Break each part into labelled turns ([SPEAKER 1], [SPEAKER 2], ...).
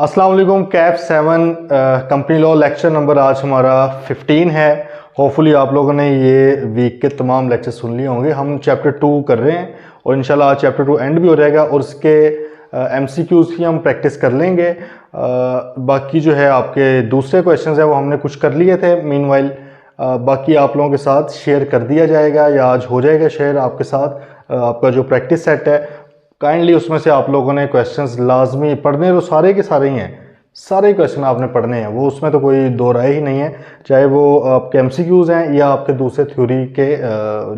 [SPEAKER 1] अस्सलाम वालेकुम। Kaif 7 company law lecture number आज हमारा 15 है। होपफुली आप लोगों ने ये वीक के तमाम लेक्चर सुन लिए होंगे। हम चैप्टर 2 कर रहे हैं और इंशाल्लाह आज चैप्टर 2 एंड भी हो जाएगा और उसके MCQs की हम प्रैक्टिस कर लेंगे। बाकी जो है आपके दूसरे क्वेश्चंस है वो हमने कुछ कर लिए थे। मीनवाइल बाकी आप लोगों के साथ शेयर कर दिया जाएगा या आज हो जाएगा शेयर आपके साथ। आपका जो प्रैक्टिस सेट है काइंडली उसमें से आप लोगों ने क्वेश्चंस लाजमी पढ़ने, तो सारे के सारे ही हैं, सारे क्वेश्चन आपने पढ़ने हैं, वो उसमें तो कोई दो राय ही नहीं है। चाहे वो आपके MCQs हैं या आपके दूसरे थ्योरी के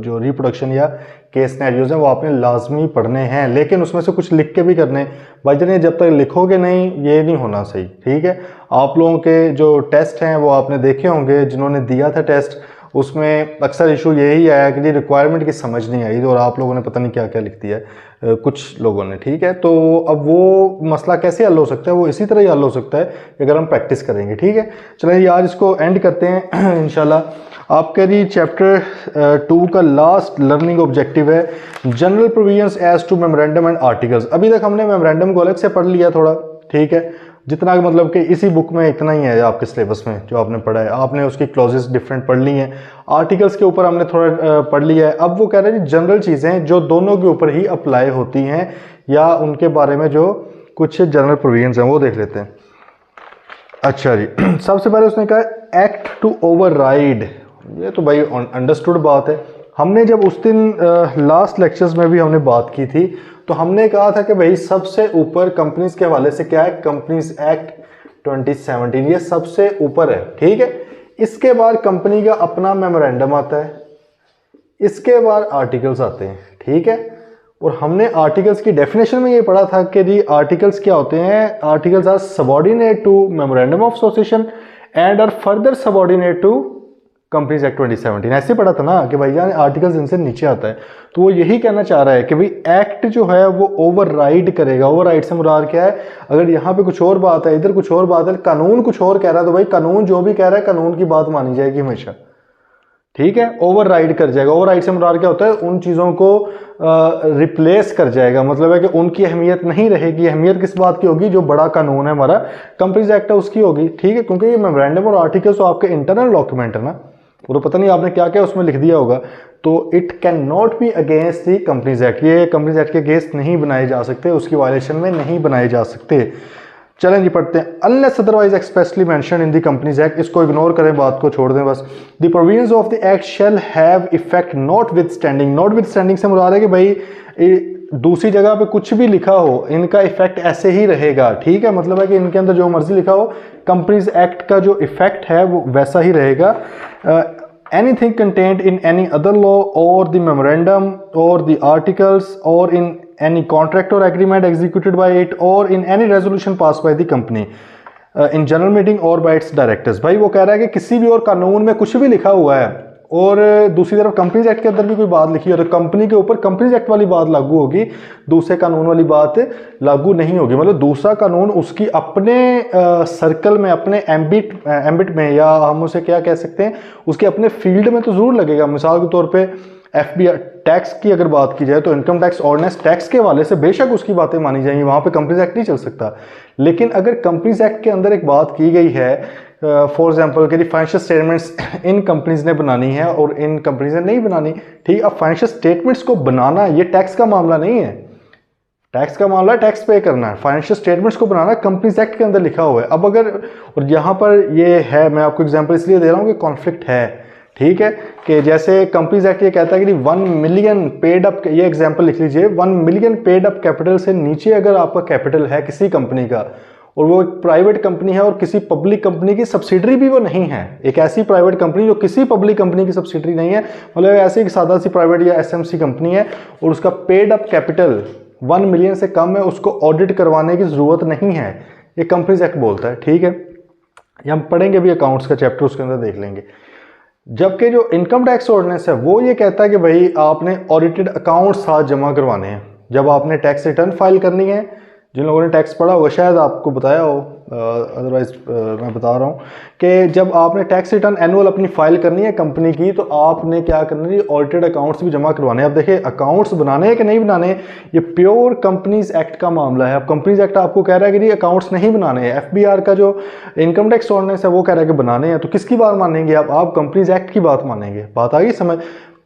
[SPEAKER 1] जो रिप्रोडक्शन या केस सिनेरियोज हैं वो आपने लाजमी पढ़ने हैं। लेकिन उसमें से कुछ लिख के भी करने भाई जान, जब तक लिखोगे नहीं ये नहीं होना सही, ठीक है। आप लोगों के जो टेस्ट हैं वो आपने देखे होंगे, जिन्होंने दिया था टेस्ट उसमें अक्सर इशू यही आया कि रिक्वायरमेंट की समझ नहीं आई और आप लोगों ने पता नहीं क्या क्या लिख दिया है कुछ लोगों ने, ठीक है। तो अब वो मसला कैसे हल हो सकता है, वो इसी तरह ही हल हो सकता है अगर हम प्रैक्टिस करेंगे, ठीक है। चलिए आज इसको एंड करते हैं इंशाल्लाह। आपका जी चैप्टर 2 का लास्ट लर्निंग ऑब्जेक्टिव है general provisions as to memorandum and articles. अभी तक हमने मेमोरेंडम को अलग से पढ़ लिया थोड़ा, ठीक है, जितना मतलब कि इसी बुक में इतना ही है आपके सिलेबस में जो आपने पढ़ा है, आपने उसकी क्लॉजेस डिफरेंट पढ़ ली हैं। आर्टिकल्स के ऊपर हमने थोड़ा पढ़ लिया है। अब वो कह रहे हैं जनरल चीज़ें जो दोनों के ऊपर ही अप्लाई होती हैं या उनके बारे में जो कुछ जनरल प्रोविजंस हैं वो देख लेते हैं। अच्छा जी, सबसे पहले उसने कहा एक्ट टू ओवरराइड। ये तो भाई अंडरस्टूड बात है। हमने जब उस दिन लास्ट लेक्चर्स में भी हमने बात की थी तो हमने कहा था कि भाई सबसे ऊपर कंपनीज के हवाले से क्या है, कंपनीज एक्ट 2017, ये सबसे ऊपर है, ठीक है। इसके बाद कंपनी का अपना मेमोरेंडम आता है, इसके बाद आर्टिकल्स आते हैं, ठीक है। और हमने आर्टिकल्स की डेफिनेशन में ये पढ़ा था कि जी आर्टिकल्स क्या होते हैं, articles are subordinate to memorandum of association and are further subordinate to companies act 2017। ऐसे पढ़ा था ना कि भैया आर्टिकल्स इनसे नीचे आता है। तो वो यही कहना चाह रहा है कि भाई एक्ट जो है वो ओवरराइड करेगा। ओवरराइड से मुराद क्या है, अगर यहाँ पे कुछ और बात है, इधर कुछ और बात है, कानून कुछ और कह रहा है, तो भाई कानून जो भी कह रहा है कानून की बात मानी जाएगी हमेशा, ठीक है। ओवरराइड कर जाएगा। ओवरराइड से मुराद क्या होता है, उन चीज़ों को रिप्लेस कर जाएगा, मतलब है कि उनकी अहमियत नहीं रहेगी। अहमियत किस बात की होगी, जो बड़ा कानून है हमारा कंपनीज एक्ट है उसकी होगी, ठीक है। क्योंकि ये मेमोरेंडम और आर्टिकल्स तो आपके इंटरनल डॉक्यूमेंट है ना, वो तो पता नहीं आपने क्या क्या उसमें लिख दिया होगा। तो it can not be against the companies act, ये कंपनीज एक्ट के अगेंस्ट नहीं बनाए जा सकते, उसकी वायलेशन में नहीं बनाए जा सकते। चलें जी पढ़ते हैं। Unless otherwise expressly mention in the companies act, इसको इग्नोर करें, बात को छोड़ दें बस। The provisions of the act shall have effect notwithstanding. Notwithstanding से मुराद है कि भाई दूसरी जगह पे कुछ भी लिखा हो इनका इफेक्ट ऐसे ही रहेगा, ठीक है। मतलब है कि इनके अंदर जो मर्जी लिखा हो कंपनीज एक्ट का जो इफेक्ट है वो वैसा ही रहेगा। Anything contained in any other law or the memorandum or the articles or in any contract or agreement executed by it or in any resolution passed by the company in general meeting or by its directors। भाई वो कह रहा है कि किसी भी और कानून में कुछ भी लिखा हुआ है और दूसरी तरफ कंपनीज एक्ट के अंदर भी कोई बात लिखी है तो कंपनी के ऊपर कंपनीज एक्ट वाली बात लागू होगी, दूसरे कानून वाली बात लागू नहीं होगी। मतलब दूसरा कानून उसकी अपने सर्कल में, अपने एम्बिट में, या हम उसे क्या कह सकते हैं, उसके अपने फील्ड में तो जरूर लगेगा। मिसाल के तौर पे FBI टैक्स की अगर बात की जाए तो इनकम टैक्स ऑर्डिनेंस टैक्स के हवाले से बेशक उसकी बातें मानी जाएंगी, वहाँ पे कंपनीज एक्ट नहीं चल सकता। लेकिन अगर कंपनीज एक्ट के अंदर एक बात की गई है फॉर एग्जाम्पल कि फाइनेंशियल स्टेटमेंट्स इन कंपनीज ने बनानी है और इन कंपनीज ने नहीं बनानी, ठीक। अब फाइनेंशियल स्टेटमेंट्स को बनाना ये टैक्स का मामला नहीं है, टैक्स का मामला टैक्स पे करना है। फाइनेंशियल स्टेटमेंट्स को बनाना कंपनीज एक्ट के अंदर लिखा हुआ है। अब अगर, और यहाँ पर ये है, मैं आपको एग्जांपल इसलिए दे रहा हूँ कि कॉन्फ्लिक्ट है, ठीक है। कि जैसे कंपनीज एक्ट ये कहता है कि 1 मिलियन पेड अप, ये एग्जांपल लिख लीजिए, 1 मिलियन पेड अप कैपिटल से नीचे अगर आपका कैपिटल है किसी कंपनी का और वो एक प्राइवेट कंपनी है और किसी पब्लिक कंपनी की सब्सिडरी भी वो नहीं है, एक ऐसी प्राइवेट कंपनी जो किसी पब्लिक कंपनी की सब्सिडरी नहीं है, मतलब ऐसी एक सादा सी प्राइवेट या SMC कंपनी है और उसका पेड अप कैपिटल 1 मिलियन से कम है, उसको ऑडिट करवाने की जरूरत नहीं है, ये कंपनीज एक्ट बोलता है, ठीक है। ये हम पढ़ेंगे भी अकाउंट्स का चैप्टर, उसके अंदर देख लेंगे। जबकि जो इनकम टैक्स ऑर्डिनेंस है वो ये कहता है कि भाई आपने ऑडिटेड अकाउंट्स साथ जमा करवाने हैं जब आपने टैक्स रिटर्न फाइल करनी है, जिन लोगों ने टैक्स पढ़ा होगा शायद आपको बताया हो, अदरवाइज मैं बता रहा हूँ कि जब आपने टैक्स रिटर्न एनुअल अपनी फाइल करनी है कंपनी की, तो आपने क्या करना है, ऑडिटेड अकाउंट्स भी जमा करवाने हैं। अब देखिए अकाउंट्स बनाने हैं कि नहीं बनाने, ये प्योर कंपनीज एक्ट का मामला है। अब कंपनीज एक्ट आपको कह रहा है कि जी अकाउंट्स नहीं बनाने हैं, एफबीआर का जो इनकम टैक्स ऑर्डिनेंस है वो कह रहा है कि बनाने हैं, तो किसकी बात मानेंगे आप कंपनीज एक्ट की बात मानेंगे। बात आ गई समझ।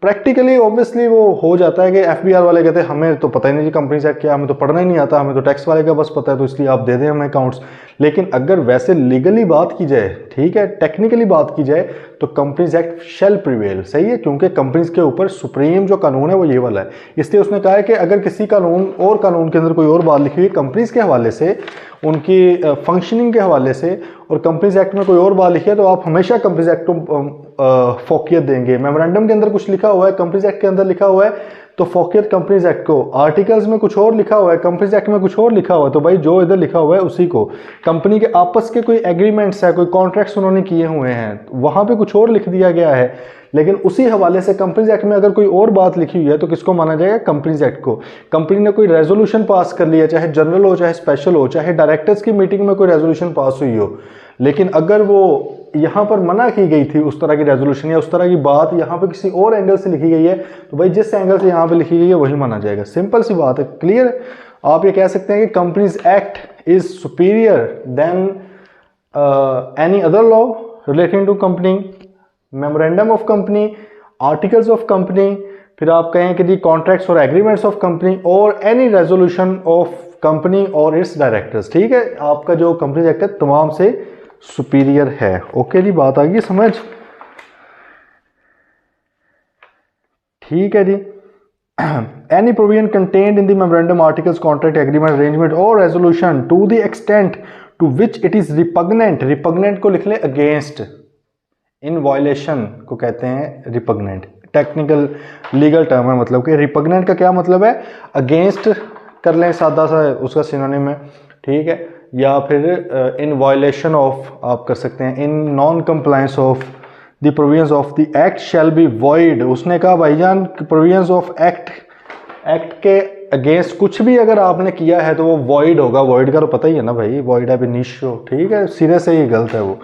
[SPEAKER 1] प्रैक्टिकली ऑब्वियसली वो हो जाता है कि एफबीआर वाले कहते हैं हमें तो पता ही नहीं जी कंपनी से क्या, हमें तो पढ़ना ही नहीं आता, हमें तो टैक्स वाले का बस पता है, तो इसलिए आप दे दें हमें अकाउंट्स। लेकिन अगर वैसे लीगली बात की जाए, ठीक है, टेक्निकली बात की जाए, तो कंपनीज एक्ट शैल प्रिवेल, सही है, क्योंकि कंपनीज के ऊपर सुप्रीम जो कानून है वो ये वाला है। इसलिए उसने कहा है कि अगर किसी कानून के अंदर कोई और बात लिखी हुई कंपनीज के हवाले से, उनकी फंक्शनिंग के हवाले से, और कंपनीज एक्ट में कोई और बात लिखी है, तो आप हमेशा कंपनीज एक्ट को फोकियत देंगे। मेमोरेंडम के अंदर कुछ लिखा हुआ है, कंपनीज एक्ट के अंदर लिखा हुआ है, तो फोकियत कंपनीज एक्ट को। आर्टिकल्स में कुछ और लिखा हुआ है, कंपनीज एक्ट में कुछ और लिखा हुआ है, तो भाई जो इधर लिखा हुआ है उसी को। कंपनी के आपस के कोई एग्रीमेंट्स है, कोई कॉन्ट्रैक्ट्स उन्होंने किए हुए हैं, वहां पे कुछ और लिख दिया गया है, लेकिन उसी हवाले से कंपनीज एक्ट में अगर कोई और बात लिखी हुई है, तो किसको माना जाएगा, कंपनीज एक्ट को। कंपनी ने कोई रेजोल्यूशन पास कर लिया, चाहे जनरल हो चाहे स्पेशल हो, चाहे डायरेक्टर्स की मीटिंग में कोई रेजोल्यूशन पास हुई हो, लेकिन अगर वो यहाँ पर मना की गई थी उस तरह की रेजोल्यूशन या उस तरह की बात यहाँ पे किसी और एंगल से लिखी गई है, तो भाई जिस एंगल से यहाँ पे लिखी गई है वही माना जाएगा। सिंपल सी बात है, क्लियर। आप ये कह सकते हैं कि companies act is superior than any other law relating to company, memorandum of company, articles of company, फिर आप कहें कि दी कॉन्ट्रैक्ट्स और एग्रीमेंट्स ऑफ कंपनी, और एनी रेजोल्यूशन ऑफ कंपनी और इट्स डायरेक्टर्स। ठीक है, आपका जो कंपनीज एक्ट है तमाम से सुपीरियर है। ओके जी, बात आ गई समझ। ठीक है जी। Any provision contained in the memorandum, articles, contract, agreement, arrangement or resolution to the extent to which it is repugnant, repugnant को लिख ले अगेंस्ट, इन वायलेशन को कहते हैं रिपग्नेंट, टेक्निकल लीगल टर्म है। मतलब कि रिपग्नेंट का क्या मतलब है, अगेंस्ट कर लें, सादा सा उसका सिनोनिम है, ठीक है, या फिर इन वायलेशन ऑफ आप कर सकते हैं, in non compliance of the provisions of the act shall be void. उसने कहा भाईजान प्रोविजंस ऑफ एक्ट के अगेंस्ट कुछ भी अगर आपने किया है तो वो वॉइड होगा। वॉइड का तो पता ही है ना भाई, वॉइड है बिनिशो, ठीक है, सिरे से ही गलत है, वो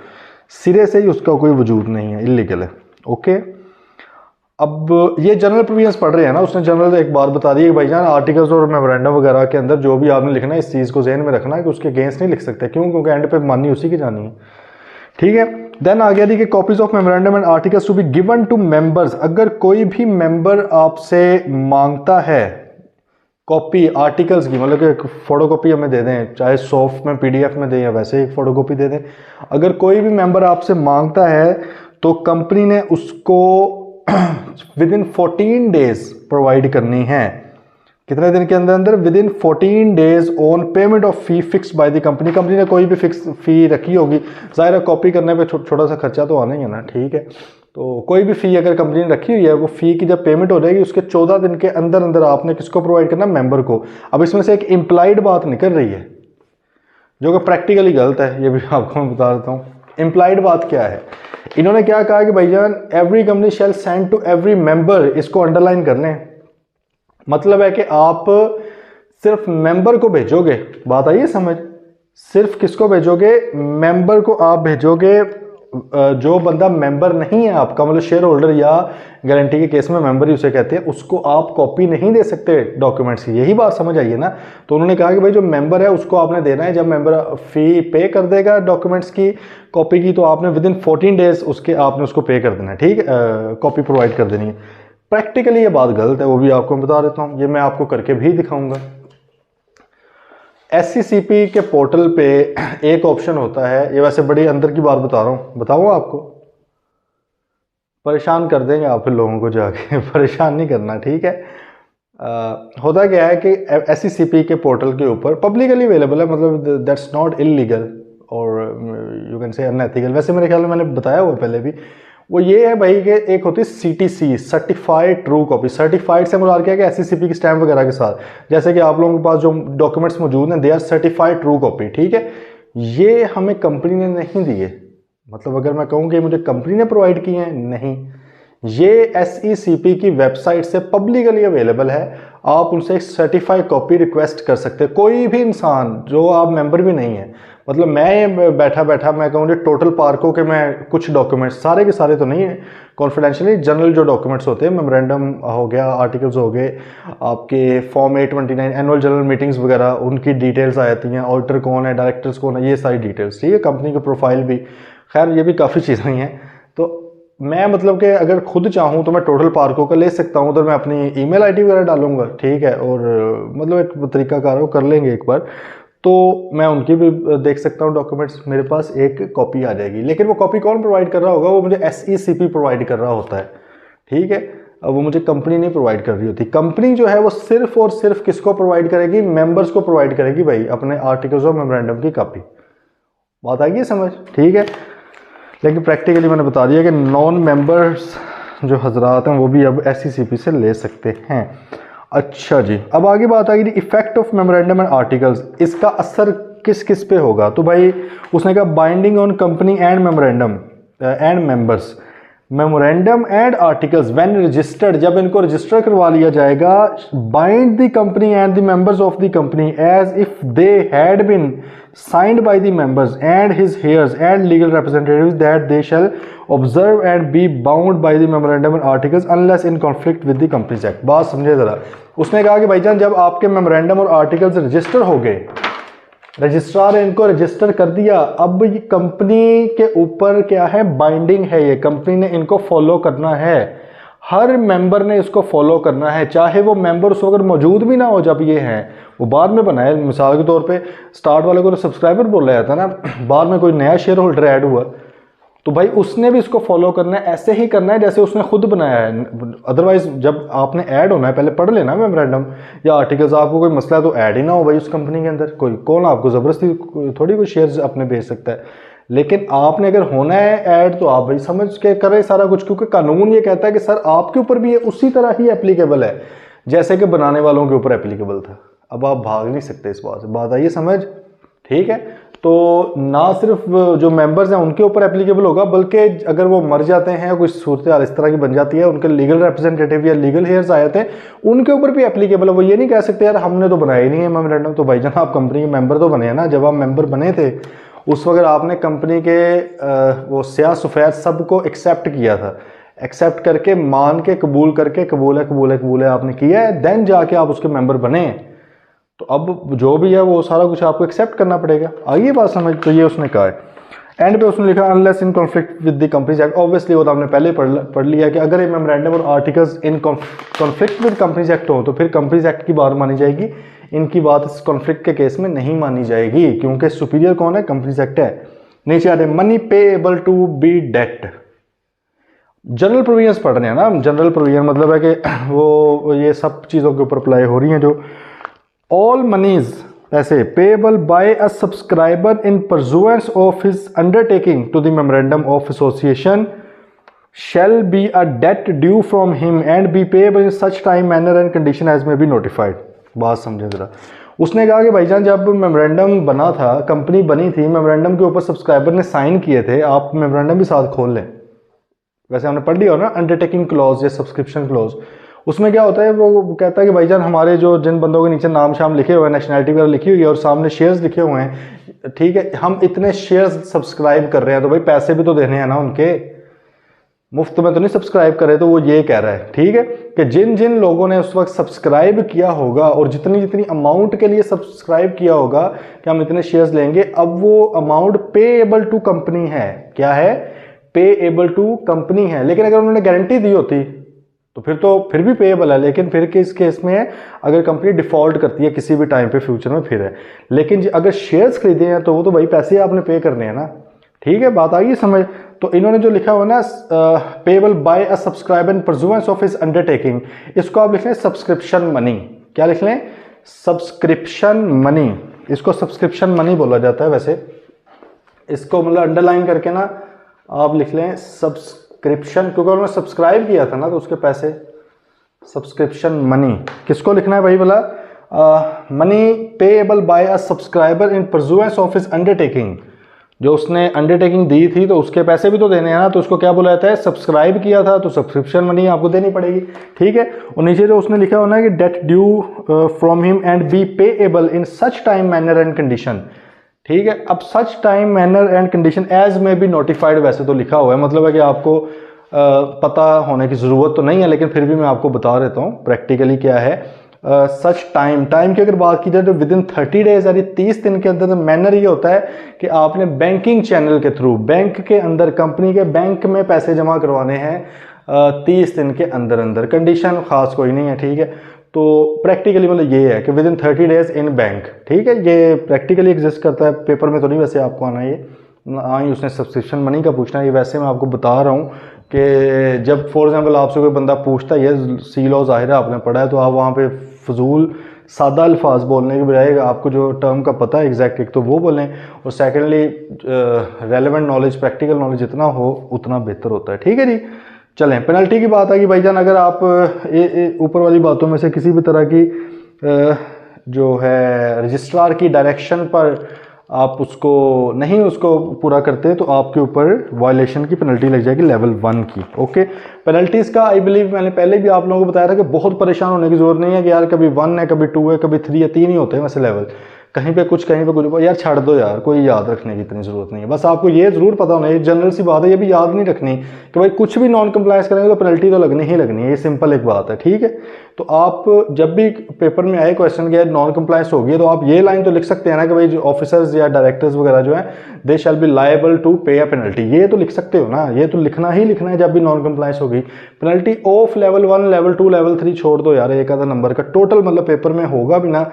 [SPEAKER 1] सिरे से ही उसका कोई वजूद नहीं है, इलीगल है। ओके, अब ये जनरल प्रोविजंस पढ़ रहे हैं ना, उसने जनरल एक बात बता दी कि भाईजान आर्टिकल्स और मेमोरेंडम वगैरह के अंदर जो भी आपने लिखना है इस चीज़ को जहन में रखना है कि उसके अगेंस्ट नहीं लिख सकते, क्यों, क्योंकि एंड पे माननी उसी की जानी है। ठीक है, देन आ गया कि copies of memorandum and articles to be given to members. अगर कोई भी मेंबर आपसे मांगता है कॉपी आर्टिकल्स की, मतलब कि फोटो कॉपी हमें दे दें, चाहे सॉफ्ट में PDF में दें या वैसे एक फोटो कॉपी दे दें, अगर कोई भी मेंबर आपसे मांगता है तो कंपनी ने उसको विद इन 14 डेज प्रोवाइड करनी है। कितने दिन के अंदर अंदर, with in 14 days on payment of fee fix by the company. Company ने कोई भी फिक्स फी रखी होगी, जाहिर है कॉपी करने पे छोटा सा खर्चा तो आना ही है ना, ठीक है, तो कोई भी फी अगर कंपनी ने रखी हुई है, वो फी की जब पेमेंट हो जाएगी उसके 14 दिन के अंदर अंदर आपने किसको प्रोवाइड करना, मेंबर को। अब इसमें से एक इम्प्लाइड बात निकल रही है जो कि प्रैक्टिकली गलत है, ये भी आपको मैं बता देता हूँ। इम्प्लाइड बात क्या है, इन्होंने क्या कहा कि भाईजान every company shall send to every member, इसको अंडरलाइन कर लें। मतलब है कि आप सिर्फ मेंबर को भेजोगे, बात आई है समझ, सिर्फ किसको भेजोगे, मेंबर को आप भेजोगे। जो बंदा मेंबर नहीं है आपका, मतलब शेयर होल्डर या गारंटी के केस में मेंबर ही उसे कहते हैं, उसको आप कॉपी नहीं दे सकते डॉक्यूमेंट्स की। यही बात समझ आई है ना। तो उन्होंने कहा कि भाई जो मेंबर है उसको आपने देना है, जब मेंबर फी पे कर देगा डॉक्यूमेंट्स की कॉपी की, तो आपने विद इन 14 डेज उसके आपने उसको पे कर देना है, ठीक है, कॉपी प्रोवाइड कर देनी है। प्रैक्टिकली ये बात गलत है, वो भी आपको बता देता हूँ, ये मैं आपको करके भी दिखाऊंगा। SCCP के पोर्टल पे एक ऑप्शन होता है, ये वैसे बड़ी अंदर की बात बता रहा हूँ, बताऊँ आपको, परेशान कर देंगे आप फिर लोगों को जाके परेशान नहीं करना, ठीक है। होता क्या है कि SCCP के पोर्टल के ऊपर पब्लिकली अवेलेबल है, मतलब दैट्स नॉट इलीगल और यू कैन से अनएथिकल। वैसे मेरे ख्याल में मैंने बताया हुआ पहले भी, वो ये है भाई कि एक होती है CTC, certified true copy. Certified से मुराद क्या है कि SCCP की स्टैम्प वगैरह के साथ, जैसे कि आप लोगों के पास जो डॉक्यूमेंट्स मौजूद हैं, they are certified true copy, ठीक है। ये हमें कंपनी ने नहीं दिए, मतलब अगर मैं कहूँ कि मुझे कंपनी ने प्रोवाइड किए हैं, नहीं, ये SECP की वेबसाइट से पब्लिकली अवेलेबल है। आप उनसे एक सर्टिफाइड कॉपी रिक्वेस्ट कर सकते हैं। कोई भी इंसान जो आप मेंबर भी नहीं है, मतलब मैं बैठा मैं कहूँगी टोटल पार्को के मैं कुछ डॉक्यूमेंट्स, सारे के सारे तो नहीं है, कॉन्फिडेंशियली जनरल जो डॉक्यूमेंट्स होते हैं, मेमोरेंडम हो गया, आर्टिकल्स हो गए, आपके फॉर्म 829 एनुअल जनरल मीटिंग्स वगैरह, उनकी डिटेल्स आ जाती हैं, ऑडिटर कौन है, डायरेक्टर्स कौन है, ये सारी डिटेल्स, ठीक है, कंपनी की प्रोफाइल भी, खैर ये भी काफ़ी चीज़ें हैं। तो मैं मतलब कि अगर खुद चाहूँ तो मैं टोटल पार्को का ले सकता हूँ, उधर मैं अपनी ईमेल आईडी वगैरह डालूंगा, ठीक है, और मतलब एक तरीकाकार वो कर लेंगे एक बार, तो मैं उनकी भी देख सकता हूँ डॉक्यूमेंट्स, मेरे पास एक कॉपी आ जाएगी। लेकिन वो कॉपी कौन प्रोवाइड कर रहा होगा, वो मुझे SECP प्रोवाइड कर रहा होता है, ठीक है, अब वो मुझे कंपनी नहीं प्रोवाइड कर रही होती। कंपनी जो है वो सिर्फ और सिर्फ किसको प्रोवाइड करेगी, मेंबर्स को प्रोवाइड करेगी भाई, अपने आर्टिकल्स ऑफ मेमोरेंडम की कॉपी। बात आ गई समझ, ठीक है। लेकिन प्रैक्टिकली मैंने बता दिया कि नॉन मेंबर्स जो हजरात हैं वो भी अब SECP से ले सकते हैं। अच्छा जी, अब आगे बात आ गई effect of memorandum and articles, इसका असर किस किस पे होगा। तो भाई उसने कहा binding on company and memorandum and members, memorandum and articles when registered, जब इनको रजिस्टर करवा लिया जाएगा, bind the company and the members of the company as if they had been signed by the members and his heirs and legal representatives, that they shall observe and be bound by the memorandum and articles unless in conflict with the Companies Act। बात समझे ज़रा, उसने कहा कि भाईजान जब आपके memorandum और आर्टिकल्स रजिस्टर हो गए, रजिस्ट्रार ने इनको रजिस्टर कर दिया, अब ये कंपनी के ऊपर क्या है, बाइंडिंग है, ये कंपनी ने इनको फॉलो करना है, हर मेंबर ने इसको फॉलो करना है, चाहे वो मेंबर उस वक्त मौजूद भी ना हो जब ये हैं, वो बाद में बनाए। मिसाल के तौर पे स्टार्ट वाले को तो सब्सक्राइबर बोला जाता है ना, बाद में कोई नया शेयर होल्डर ऐड हुआ तो भाई उसने भी इसको फॉलो करना है, ऐसे ही करना है जैसे उसने खुद बनाया है। अदरवाइज जब आपने ऐड होना है पहले पढ़ लेना मेमोरेंडम या आर्टिकल्स, आपको कोई मसला तो ऐड ही ना हो भाई उस कंपनी के अंदर, कोई कौन आपको ज़बरदस्ती थोड़ी कोई शेयर्स अपने भेज सकता है। लेकिन आपने अगर होना है ऐड तो आप भाई समझ के करें सारा कुछ, क्योंकि कानून ये कहता है कि सर आपके ऊपर भी ये उसी तरह ही एप्लीकेबल है जैसे कि बनाने वालों के ऊपर एप्लीकेबल था। अब आप भाग नहीं सकते इस बात से, बात आई समझ, ठीक है। तो ना सिर्फ जो मेंबर्स हैं उनके ऊपर एप्लीकेबल होगा, बल्कि अगर वो मर जाते हैं, कोई सूरत हाल इस तरह की बन जाती है, उनके लीगल रिप्रेजेंटेटिव या लीगल हेयर्स आ जाते हैं, उनके ऊपर भी एप्लीकेबल है। वो ये नहीं कह सकते यार हमने तो बनाया ही नहीं है मेमोरेंडम, तो भाईजान आप कंपनी के मेंबर तो बने हैं ना, जब आप मेंबर बने थे उस वक्त आपने कंपनी के वो स्याह सफ़ेद सबको एक्सेप्ट किया था, एक्सेप्ट करके मान के कबूल करके कबूल है आपने किया है, देन जाके आप उसके मेंबर बने। तो अब जो भी है वो सारा कुछ आपको एक्सेप्ट करना पड़ेगा। आइए बात समझ, तो ये उसने कहा है। एंड पे उसने लिखा unless in conflict with the companies act, obviously वो तो आपने पहले पढ़ लिया कि अगर ये मेमोरेंडम और articles in conflict with companies act हो तो फिर कंपनीज एक्ट की बात मानी जाएगी, इनकी बात इस कॉन्फ्लिक्ट के केस में नहीं मानी जाएगी, क्योंकि सुपीरियर कौन है, कंपनीज एक्ट है। नीचे आते money payable to be debt, general provisions पढ़ रहे हैं ना, जनरल प्रोविजन मतलब है कि वो ये सब चीज़ों के ऊपर अप्लाई हो रही हैं जो ऑल मनीज ऐसे payable by a subscriber in pursuance of his undertaking to the memorandum of association shall be a debt due from him and be payable in such time manner and condition as may be notified। बात समझे ज़रा, उसने कहा कि भाईजान जब memorandum बना था, कंपनी बनी थी, मेमोरेंडम के ऊपर सब्सक्राइबर ने साइन किए थे, आप मेमोरेंडम भी साथ खोल लें, वैसे हमने पढ़ लिया हो ना अंडरटेकिंग क्लॉज या सब्सक्रिप्शन क्लॉज। उसमें क्या होता है, वो कहता है कि भाईजान हमारे जो जिन बंदों के नीचे नाम शाम लिखे हुए हैं, नेशनैलिटी वगैरह लिखी हुई है और सामने शेयर्स लिखे हुए हैं, ठीक है, हम इतने शेयर्स सब्सक्राइब कर रहे हैं तो भाई पैसे भी तो देने हैं ना उनके, मुफ्त में तो नहीं सब्सक्राइब करे। तो वो ये कह रहा है, ठीक है, कि जिन जिन लोगों ने उस वक्त सब्सक्राइब किया होगा और जितनी जितनी अमाउंट के लिए सब्सक्राइब किया होगा कि हम इतने शेयर्स लेंगे, अब वो अमाउंट पेएबल टू कंपनी है। क्या है, पेएबल टू कंपनी है। लेकिन अगर उन्होंने गारंटी दी होती तो फिर भी पेएबल है, लेकिन फिर किस केस में है, अगर कंपनी डिफॉल्ट करती है किसी भी टाइम पे फ्यूचर में फिर है। लेकिन अगर शेयर्स खरीदे हैं तो वो तो भाई पैसे आपने पे करने हैं ना, ठीक है, बात आ गई समझ। तो इन्होंने जो लिखा हुआ ना payable by a subscriber in pursuance of his undertaking, इसको आप लिख लें सब्सक्रिप्शन मनी। क्या लिख लें, सब्सक्रिप्शन मनी, इसको सब्सक्रिप्शन मनी बोला जाता है। वैसे इसको मतलब अंडरलाइन करके ना आप लिख लें सब्सक्रिप्शन, क्योंकि उन्होंने सब्सक्राइब किया था ना तो उसके पैसे, सब्सक्रिप्शन मनी। किसको लिखना है भाई बोला, money payable by a subscriber in pursuance of his undertaking जो उसने अंडरटेकिंग दी थी तो उसके पैसे भी तो देने हैं ना, तो उसको क्या बोला जाता है, सब्सक्राइब किया था तो सब्सक्रिप्शन मनी आपको देनी पड़ेगी, ठीक है। और नीचे जो उसने लिखा होना है कि debt due from him and be payable in such time manner and condition, ठीक है। अब such time manner and condition as may be notified वैसे तो लिखा हुआ है, मतलब है कि आपको पता होने की ज़रूरत तो नहीं है, लेकिन फिर भी मैं आपको बता देता हूँ प्रैक्टिकली क्या है। सच टाइम की अगर बात की जाए तो विद इन 30 डेज यानी 30 दिन के अंदर मैनर ये होता है कि आपने बैंकिंग चैनल के थ्रू बैंक के अंदर कंपनी के बैंक में पैसे जमा करवाने हैं 30 दिन के अंदर अंदर, कंडीशन खास कोई नहीं है, ठीक है। तो प्रैक्टिकली मतलब ये है कि with in 30 days in bank, ठीक है। ये प्रैक्टिकली एग्जिस्ट करता है, पेपर में तो नहीं वैसे आपको आना ये, ना ही उसने सब्सक्रिप्शन मनी का पूछना है, ये वैसे मैं आपको बता रहा हूँ कि जब फॉर एग्जांपल आपसे कोई बंदा पूछता है ये सी लॉ ज़ाहिर है आपने पढ़ा है, तो आप वहाँ पे फजूल सादा अल्फाज बोलने के बजाय आपको जो टर्म का पता है एग्जैक्ट, एक तो वो बोलें, और secondly relevant knowledge practical knowledge जितना हो उतना बेहतर होता है, ठीक है जी। चलें, पेनल्टी की बात है कि भाईजान अगर आप ऊपर वाली बातों में से किसी भी तरह की जो है रजिस्ट्रार की डायरेक्शन पर आप उसको नहीं उसको पूरा करते तो आपके ऊपर वायलेशन की पेनल्टी लग जाएगी लेवल 1 की, ओके। पेनल्टीज़ का आई बिलीव मैंने पहले भी आप लोगों को बताया था कि बहुत परेशान होने की जरूरत नहीं है कि यार कभी 1 है कभी 2 है कभी 3 या 3 ही होते हैं वैसे लेवल, कहीं पे कुछ यार छाड़ दो यार, कोई याद रखने की इतनी ज़रूरत नहीं है। बस आपको ये ज़रूर पता होना है, ये जनरल सी बात है, ये भी याद नहीं रखनी कि भाई कुछ भी नॉन कंप्लायंस करेंगे तो पेनल्टी तो लगनी ही लगनी है, ये सिंपल एक बात है, ठीक है। तो आप जब भी पेपर में आए क्वेश्चन के नॉन कंप्लायंस होगी तो आप ये लाइन तो लिख सकते हैं ना कि भाई जो ऑफिसर्स या डायरेक्टर्स वगैरह जो है दे शैल बी लायबल टू पे अ पेनल्टी, ये तो लिख सकते हो ना, ये तो लिखना ही लिखना है जब भी नॉन कंप्लायंस होगी। Penalty of level 1 level 2 level 3 छोड़ दो यार, एक आधा नंबर का टोटल मतलब पेपर में होगा भी ना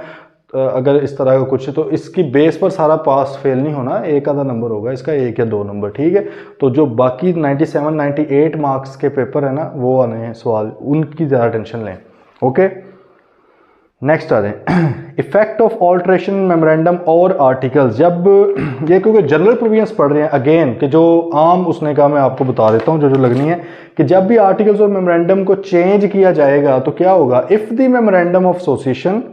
[SPEAKER 1] अगर इस तरह का कुछ, तो इसकी बेस पर सारा पास फेल नहीं होना, एक आधा नंबर होगा इसका, 1 या 2 नंबर, ठीक है। तो जो बाकी 97 98 मार्क्स के पेपर है ना वो आने हैं सवाल, उनकी ज़्यादा टेंशन लें, ओके। नेक्स्ट आ जाए, इफेक्ट ऑफ ऑल्ट्रेशन मेमोरेंडम और आर्टिकल्स। जब ये क्योंकि जनरल प्रोविजंस पढ़ रहे हैं अगेन कि जो आम उसने कहा मैं आपको बता देता हूँ जो जो लगनी है, कि जब भी आर्टिकल्स और मेमोरेंडम को चेंज किया जाएगा तो क्या होगा, if the memorandum of association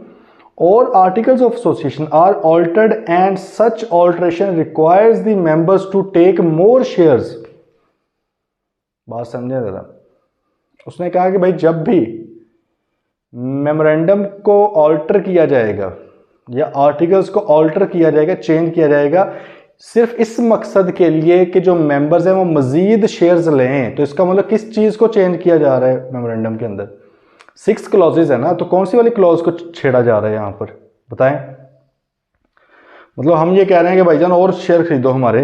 [SPEAKER 1] or articles of association are altered and such alteration requires the members to take more shares। बात समझे जरा, उसने कहा कि भाई जब भी मेमोरेंडम को ऑल्टर किया जाएगा या आर्टिकल्स को ऑल्टर किया जाएगा, चेंज किया जाएगा सिर्फ इस मकसद के लिए कि जो मेंबर्स हैं वो मजीद शेयर्स लें, तो इसका मतलब किस चीज़ को चेंज किया जा रहा है मेमोरेंडम के अंदर, 6 क्लॉजेज है ना, तो कौन सी वाली क्लॉज को छेड़ा जा रहा है यहाँ पर बताएं। मतलब हम ये कह रहे हैं कि भाईजान और शेयर खरीदो हमारे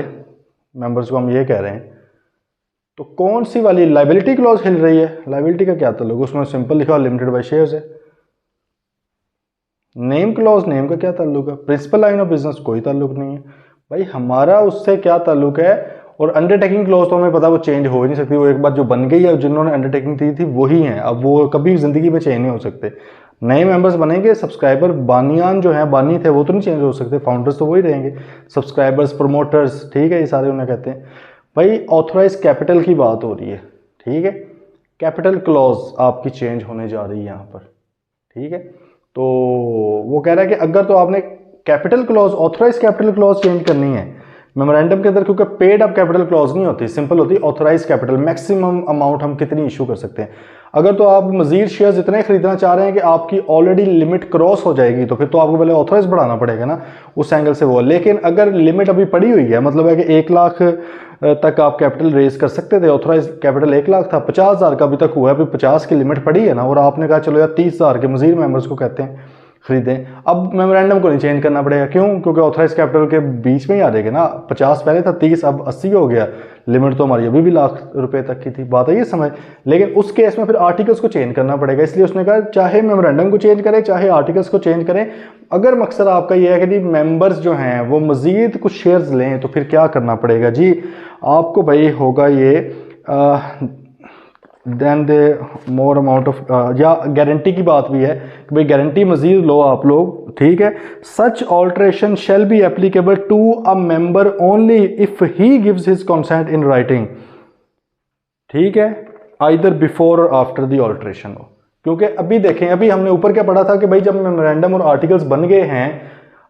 [SPEAKER 1] मेंबर्स को, हम ये कह रहे हैं, तो कौन सी वाली लाइबिलिटी क्लॉज हिल रही है, लाइबिलिटी का क्या ताल्लुक, उसमें सिंपल लिखा लिमिटेड बाय शेयर्स है। नेम क्लॉज, नेम का क्या ताल्लुक है, प्रिंसिपल लाइन ऑफ बिजनेस कोई ताल्लुक नहीं है भाई, हमारा उससे क्या ताल्लुक है। और अंडरटेकिंग क्लॉज तो हमें पता वो चेंज हो ही नहीं सकती, वो एक बार जो बन गई है जिन्होंने अंडरटेकिंग दी थी वही है, अब वो कभी जिंदगी में चेंज नहीं हो सकते। नए मेंबर्स बनेंगे, सब्सक्राइबर बानियान जो है बानी थे वो तो नहीं चेंज हो सकते, फाउंडर्स तो वही रहेंगे, सब्सक्राइबर्स प्रमोटर्स, ठीक है, ये सारे उन्हें कहते हैं। भाई ऑथराइज कैपिटल की बात हो रही है, ठीक है, कैपिटल क्लॉज आपकी चेंज होने जा रही है यहाँ पर, ठीक है। तो वो कह रहा है कि अगर तो आपने capital clause authorise capital clause change करनी है मेमोरेंडम के अंदर, क्योंकि पेड अप कैपिटल क्लॉज नहीं होती, सिंपल होती ऑथराइज कैपिटल, मैक्सिमम अमाउंट हम कितनी इशू कर सकते हैं। अगर तो आप मजीद शेयर्स इतने खरीदना चाह रहे हैं कि आपकी ऑलरेडी लिमिट क्रॉस हो जाएगी तो फिर तो आपको पहले ऑथराइज बढ़ाना पड़ेगा ना, उस एंगल से वो। लेकिन अगर लिमिट अभी पड़ी हुई है, मतलब है कि 1 लाख तक आप कैपिटल रेज कर सकते थे, ऑथराइज कैपिटल 1 लाख था, 50,000 का अभी तक हुआ है, अभी 50 की लिमिट पड़ी है ना, और आपने कहा चलो यार 30,000 के मजीद मेंबर्स को कहते हैं खरीदें, अब मेमोरेंडम को नहीं चेंज करना पड़ेगा, क्यों, क्योंकि ऑथराइज कैपिटल के बीच में ही आ जाएगा ना, 50 पहले था, 30 अब 80 हो गया, लिमिट तो हमारी अभी भी लाख रुपए तक की थी, बात है ये समझ। लेकिन उस केस में फिर आर्टिकल्स को चेंज करना पड़ेगा, इसलिए उसने कहा चाहे मेमोरेंडम को चेंज करें चाहे आर्टिकल्स को चेंज करें, अगर मकसद आपका ये है कि मेंबर्स जो हैं वो मजीद कुछ शेयर्स लें तो फिर क्या करना पड़ेगा जी, आपको भाई होगा ये then they more amount of, या गारंटी की बात भी है कि भाई गारंटी मजीद लो आप लोग, ठीक है। Such alteration shall be applicable to a member only if he gives his consent in writing, ठीक है, either before or after the alteration हो। क्योंकि अभी देखें, अभी हमने ऊपर क्या पढ़ा था कि भाई जब मेमोरेंडम और आर्टिकल्स बन गए हैं,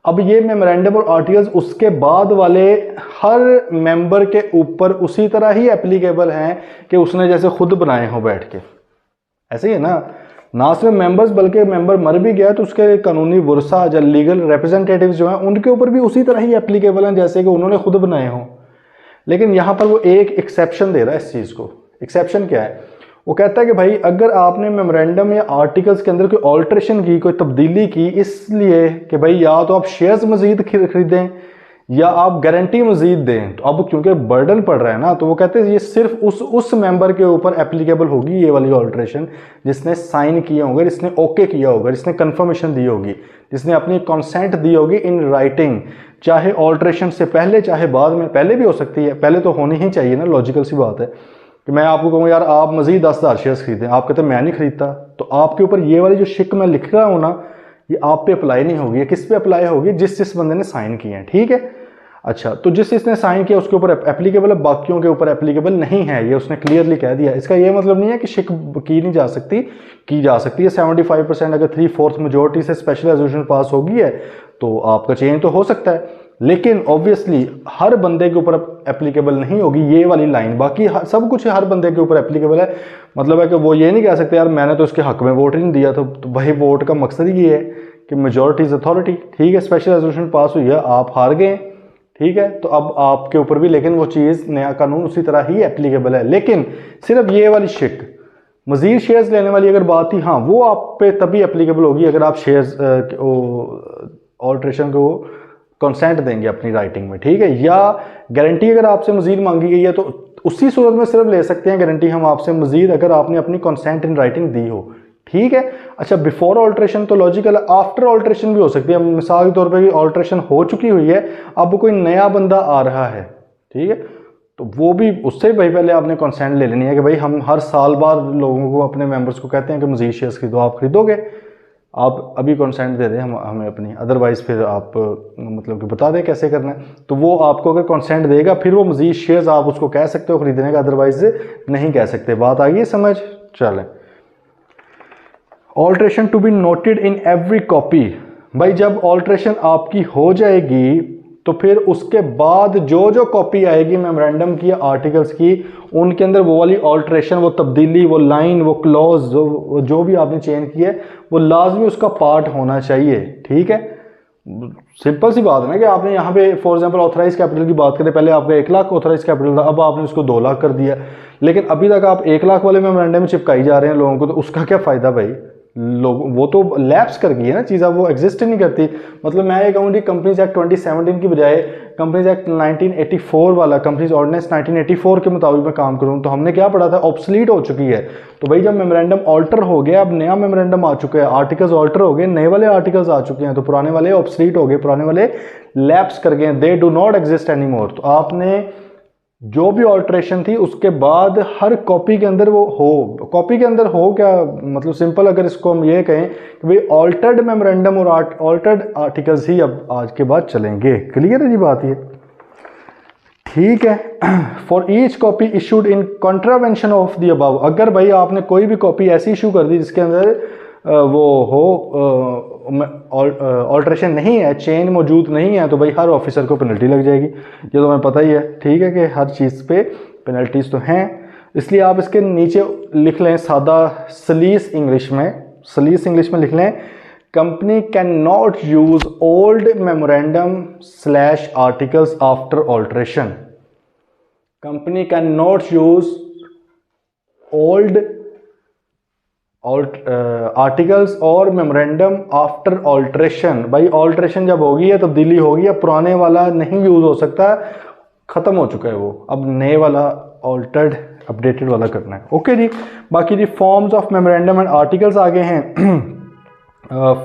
[SPEAKER 1] अब ये मेमोरेंडम और आर्टिकल्स उसके बाद वाले हर मेंबर के ऊपर उसी तरह ही एप्लीकेबल हैं कि उसने जैसे खुद बनाए हों बैठ के। ऐसे ही है ना सिर्फ मेंबर्स बल्कि मेंबर मर भी गया तो उसके कानूनी वर्सा जो लीगल रिप्रेजेंटेटिव्स जो हैं उनके ऊपर भी उसी तरह ही एप्लीकेबल हैं जैसे कि उन्होंने खुद बनाए हों। लेकिन यहाँ पर वो एक एक्सेप्शन दे रहा है इस चीज़ को। एक्सेप्शन क्या है? वो कहता है कि भाई अगर आपने मेमोरेंडम या आर्टिकल्स के अंदर कोई ऑल्ट्रेशन की, कोई तब्दीली की, इसलिए कि भाई या तो आप शेयर्स मजीद खरीदें या आप गारंटी मजीद दें, तो अब क्योंकि बर्डन पड़ रहा है ना, तो वो कहते हैं ये सिर्फ उस मेंबर के ऊपर एप्लीकेबल होगी ये वाली ऑल्ट्रेशन जिसने साइन किया होगा, जिसने ओके किया होगा, जिसने कंफर्मेशन दी होगी, जिसने अपनी कंसेंट दी होगी इन राइटिंग, चाहे ऑल्ट्रेशन से पहले चाहे बाद में। पहले भी हो सकती है, पहले तो होनी ही चाहिए ना, लॉजिकल सी बात है कि मैं आपको कहूँ यार आप मजीद 10,000 शेयर्स खरीदें, आप कहते हैं मैं नहीं खरीदता, तो आपके ऊपर ये वाली जो शिक मैं लिख रहा हूँ ना ये आप पे अप्लाई नहीं होगी। ये किस पे अप्लाई होगी? जिस बंदे ने साइन किए हैं, ठीक है। अच्छा, तो जिसने साइन किया उसके ऊपर एप्लीकेबल है, बाकियों के ऊपर एप्लीकेबल नहीं है, ये उसने क्लियरली कह दिया। इसका ये मतलब नहीं है कि शिक की नहीं जा सकती, की जा सकती है। 75% अगर 3/4 मेजोरिटी से स्पेशल रेजोल्यूशन पास होगी है तो आपका चेंज तो हो सकता है, लेकिन ऑब्वियसली हर बंदे के ऊपर एप्लीकेबल नहीं होगी ये वाली लाइन। बाकी सब कुछ हर बंदे के ऊपर एप्लीकेबल है। मतलब है कि वो ये नहीं कह सकते यार मैंने तो इसके हक में वोट ही नहीं दिया, तो भाई वोट का मकसद ही ये है कि मेजोरिटी इज अथॉरिटी, ठीक है। स्पेशल रेजोल्यूशन पास हुई है, आप हार गए, ठीक है, तो अब आपके ऊपर भी लेकिन वो चीज़, नया कानून उसी तरह ही एप्लीकेबल है। लेकिन सिर्फ ये वाली शिक मजीद शेयर्स लेने वाली अगर बात थी, हाँ वो आप पे तभी एप्लीकेबल होगी अगर आप शेयर्स ऑल्ट्रेशन को कंसेंट देंगे अपनी राइटिंग में, ठीक है। या गारंटी अगर आपसे मजीद मांगी गई है तो उसी सूरत में सिर्फ ले सकते हैं गारंटी हम आपसे मजीद अगर आपने अपनी कंसेंट इन राइटिंग दी हो, ठीक है। अच्छा, बिफोर ऑल्ट्रेशन तो लॉजिकल, आफ्टर ऑल्ट्रेशन भी हो सकती है। मिसाल के तौर पे ऑल्ट्रेशन हो चुकी हुई है, अब कोई नया बंदा आ रहा है, ठीक है, तो वो भी उससे भाई पहले आपने कंसेंट ले लेनी है कि भाई हम हर साल बाद लोगों को, अपने मेंबर्स को कहते हैं कि मजीद शेयर्स खरीदो, आप खरीदोगे, आप अभी कंसेंट दे दें हमें अपनी, अदरवाइज़ फिर आप मतलब कि बता दें कैसे करना है। तो वो आपको अगर कंसेंट देगा फिर वो मजीद शेयर्स आप उसको कह सकते हो खरीदने का, अदरवाइज नहीं कह सकते। बात आ गई समझ? चलें। Alteration to be noted in every copy. भाई जब ऑल्ट्रेशन आपकी हो जाएगी तो फिर उसके बाद जो कॉपी आएगी मेमोरेंडम की या आर्टिकल्स की, उनके अंदर वो वाली ऑल्ट्रेशन, वो तब्दीली, वो लाइन, वो क्लॉज, जो भी आपने चेंज किया है वो लाजमी उसका पार्ट होना चाहिए, ठीक है। सिंपल सी बात है ना कि आपने यहाँ पे फॉर एग्जांपल ऑथराइज कैपिटल की बात करें, पहले आपका 1 लाख ऑथराइज कैपिटल था, अब आपने उसको 2 लाख कर दिया, लेकिन अभी तक आप 1 लाख वाले मेमोरेंडम में चिपकाई जा रहे हैं लोगों को, तो उसका क्या फ़ायदा भाई? लोग वो तो लैप्स कर गई है ना चीज़, अब वो एग्जिस्ट नहीं करती। मतलब मैं ये कहूँ कि कंपनीज एक्ट 2017 की बजाय कंपनीज एक्ट 1984 वाला, कंपनीज ऑर्डिनेंस 1984 के मुताबिक मैं काम करूँ, तो हमने क्या पढ़ा था, ऑब्सलीट हो चुकी है। तो भाई जब मेमोरेंडम ऑल्टर हो गया, अब नया मेमोरेंडम आ चुका है, आर्टिकल्स ऑल्टर हो गए, नए वाले आर्टिकल्स आ चुके हैं, तो पुराने वाले ऑब्सलीट हो गए, पुराने वाले लैप्स कर गए, they do not exist any more. तो आपने जो भी ऑल्ट्रेशन थी उसके बाद हर कॉपी के अंदर वो हो, कॉपी के अंदर हो क्या मतलब, सिंपल अगर इसको हम ये कहें कि भाई ऑल्टर्ड मेमोरेंडम और ऑल्टर्ड आर्टिकल्स ही अब आज के बाद चलेंगे। क्लियर है जी बात ये? ठीक है। For each copy issued in contravention of the above. अगर भाई आपने कोई भी कॉपी ऐसी इशू कर दी जिसके अंदर वो हो ऑल्ट्रेशन नहीं है, चेंज मौजूद नहीं है, तो भाई हर ऑफिसर को पेनल्टी लग जाएगी। ये तो हमें पता ही है, ठीक है, कि हर चीज़ पे पेनल्टीज तो हैं। इसलिए आप इसके नीचे लिख लें सादा सलीस इंग्लिश में लिख लें, company can not use old memorandum / articles after alteration. Company can not use old articles और मेमोरेंडम आफ्टर ऑल्ट्रेशन। भाई ऑल्ट्रेशन जब होगी या तब्दीली होगी, या पुराने वाला नहीं यूज हो सकता, खत्म हो चुका है वो, अब नए वाला ऑल्टर्ड अपडेटेड वाला करना है। ओके जी। बाकी जी forms of memorandum and articles आगे हैं।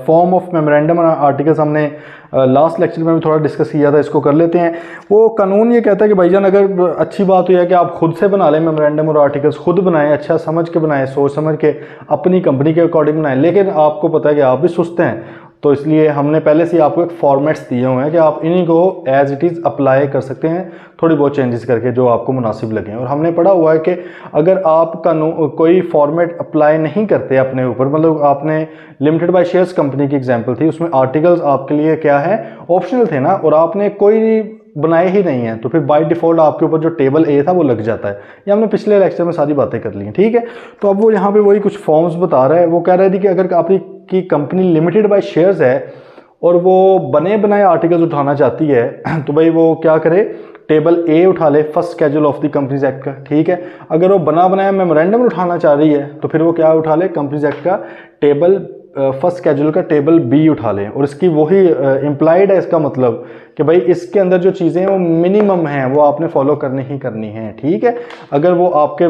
[SPEAKER 1] फॉर्म ऑफ मेमोरेंडम और आर्टिकल्स हमने लास्ट लेक्चर में भी थोड़ा डिस्कस किया था, इसको कर लेते हैं। वो कानून ये कहता है कि भाईजान अगर अच्छी बात हुई है कि आप खुद से बना लें मेमोरेंडम और आर्टिकल्स, खुद बनाएं, अच्छा समझ के बनाएं, सोच समझ के अपनी कंपनी के अकॉर्डिंग बनाएं, लेकिन आपको पता है कि आप भी सुस्त हैं, तो इसलिए हमने पहले से ही आपको एक फॉर्मेट्स दिए हुए हैं कि आप इन्हीं को एज इट इज़ अप्लाई कर सकते हैं, थोड़ी बहुत चेंजेस करके जो आपको मुनासिब लगें। और हमने पढ़ा हुआ है कि अगर आप कोई फॉर्मेट अप्लाई नहीं करते अपने ऊपर, मतलब आपने लिमिटेड बाय शेयर्स कंपनी की एग्जांपल थी, उसमें आर्टिकल्स आपके लिए क्या है, ऑप्शनल थे ना, और आपने कोई बनाए ही नहीं है, तो फिर बाय डिफ़ॉल्ट आपके ऊपर जो टेबल ए था वो लग जाता है। ये हमने पिछले लेक्चर में सारी बातें कर ली हैं, ठीक है। तो अब वो यहाँ पे वही कुछ फॉर्म्स बता रहा है। वो कह रहा है कि अगर आपकी कंपनी लिमिटेड बाय शेयर्स है और वो बने बनाए आर्टिकल्स उठाना चाहती है तो भाई वो क्या करे, टेबल ए उठा ले, first schedule of the companies act का, ठीक है। अगर वो बना बनाया मेमोरेंडम उठाना चाह रही है तो फिर वो क्या उठा ले, कंपनीज एक्ट का टेबल फर्स्ट स्केड्यूल का टेबल बी उठा लें। और इसकी वही इम्प्लाइड है इसका मतलब कि भाई इसके अंदर जो चीज़ें हैं वो मिनिमम हैं, वो आपने फॉलो करनी ही करनी है, ठीक है। अगर वो आपके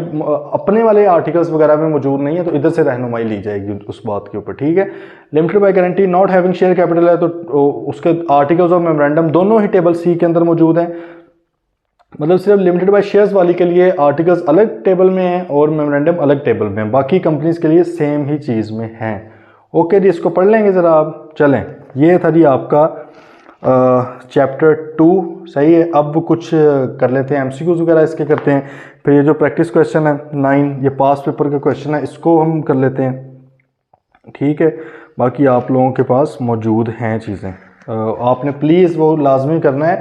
[SPEAKER 1] अपने वाले आर्टिकल्स वगैरह में मौजूद नहीं है तो इधर से रहनुमाई ली जाएगी उस बात के ऊपर, ठीक है। Limited by guarantee not having share capital है तो उसके आर्टिकल्स ऑफ मेमोरेंडम दोनों ही टेबल सी के अंदर मौजूद हैं। मतलब सिर्फ लिमिटेड बाय शेयर्स वाली के लिए आर्टिकल्स अलग टेबल में हैं और मेमोरेंडम अलग टेबल में हैं, बाकी कंपनीज के लिए सेम ही चीज़ में हैं। ओके जी, इसको पढ़ लेंगे ज़रा आप। चलें, ये था जी आपका चैप्टर 2, सही है। अब कुछ कर लेते हैं, एमसीक्यूज वगैरह इसके करते हैं। फिर ये जो प्रैक्टिस क्वेश्चन है 9, ये पास पेपर का क्वेश्चन है, इसको हम कर लेते हैं, ठीक है। बाकी आप लोगों के पास मौजूद हैं चीज़ें, आपने प्लीज़ वो लाजमी करना है,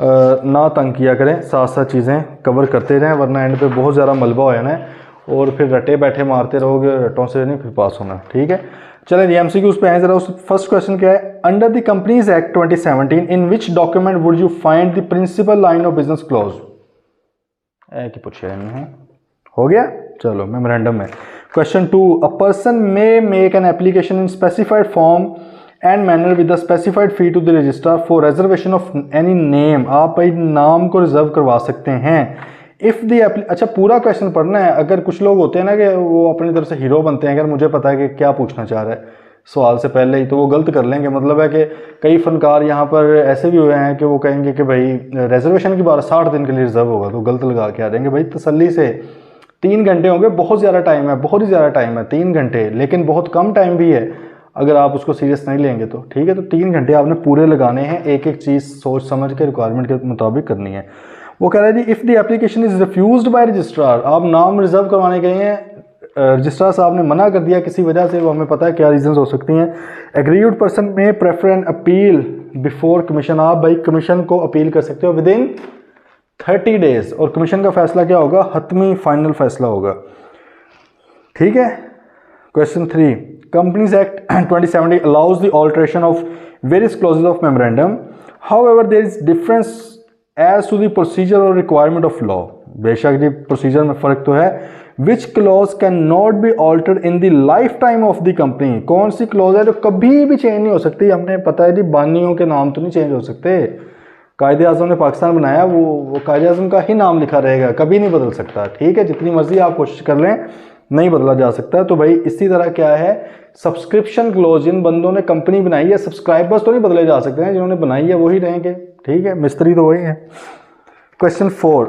[SPEAKER 1] ना तंग किया करें, साथ साथ चीज़ें कवर करते रहें, वरना एंड पे बहुत ज़्यादा मलबा हो जाना है और फिर रटे बैठे मारते रहोगे, रटों से नहीं फिर पास होना, ठीक है। चलें जी एमसीक्यूज पे आए ज़रा। उस फर्स्ट क्वेश्चन क्या है, under the companies act 2017 in which document would you find the principal line of business clause. कि पूछे नहीं हो गया, चलो मेमोरेंडम में। Question 2, a person may make an application in specified form and manner with the specified fee to the registrar for reservation of any name. आप भाई नाम को रिजर्व करवा सकते हैं इफ़ दी अच्छा पूरा क्वेश्चन पढ़ना है। अगर कुछ लोग होते हैं ना कि वो अपनी तरफ से हीरो बनते हैं, अगर मुझे पता है कि क्या पूछना चाह रहा है सवाल से पहले ही, तो वो गलत कर लेंगे। मतलब है कि कई फनकार यहाँ पर ऐसे भी हुए हैं कि वो कहेंगे कि भाई रिजर्वेशन की बात 60 दिन के लिए रिजर्व होगा, तो गलत लगा के आ जाएंगे। भाई तसल्ली से 3 घंटे होंगे, बहुत ज़्यादा टाइम है, बहुत ही ज़्यादा टाइम है 3 घंटे, लेकिन बहुत कम टाइम भी है अगर आप उसको सीरियस नहीं लेंगे तो, ठीक है। तो 3 घंटे आपने पूरे लगाने हैं, एक एक चीज़ सोच समझ के रिक्वायरमेंट के मुताबिक करनी है। वो कह रहा है जी if the application is refused by registrar, आप नाम रिजर्व करवाने गए हैं, रजिस्ट्रार साहब ने मना कर दिया किसी वजह से, वो हमें पता है क्या रीजंस हो सकती हैं। एग्रीड पर्सन में prefer an appeal before commission, आप भाई कमीशन को अपील कर सकते हो विद इन 30 डेज, और कमीशन का फैसला क्या होगा, हतमी फाइनल फैसला होगा, ठीक है। Question 3, companies act 2070 allows the alteration of various clauses of memorandum, however there is difference as to the procedure और रिक्वायरमेंट ऑफ लॉ। बेशक जी प्रोसीजर में फ़र्क तो है। Which clause cannot be altered in the lifetime of the company, कौन सी clause है जो कभी भी चेंज नहीं हो सकती। हमने पता है जी बानियों के नाम तो नहीं चेंज हो सकते, कायदे आज़म ने पाकिस्तान बनाया, वो कायदे आज़म का ही नाम लिखा रहेगा, कभी नहीं बदल सकता, ठीक है। जितनी मर्जी आप कोशिश कर लें नहीं बदला जा सकता। तो भाई इसी तरह क्या है, सब्सक्रिप्शन क्लोज, जिन बंदों ने कंपनी बनाई है, सब्सक्राइबर्स तो नहीं बदले जा सकते हैं, जिन्होंने बनाई है वही रहेंगे, ठीक है, मिस्त्री तो वही है। Question 4,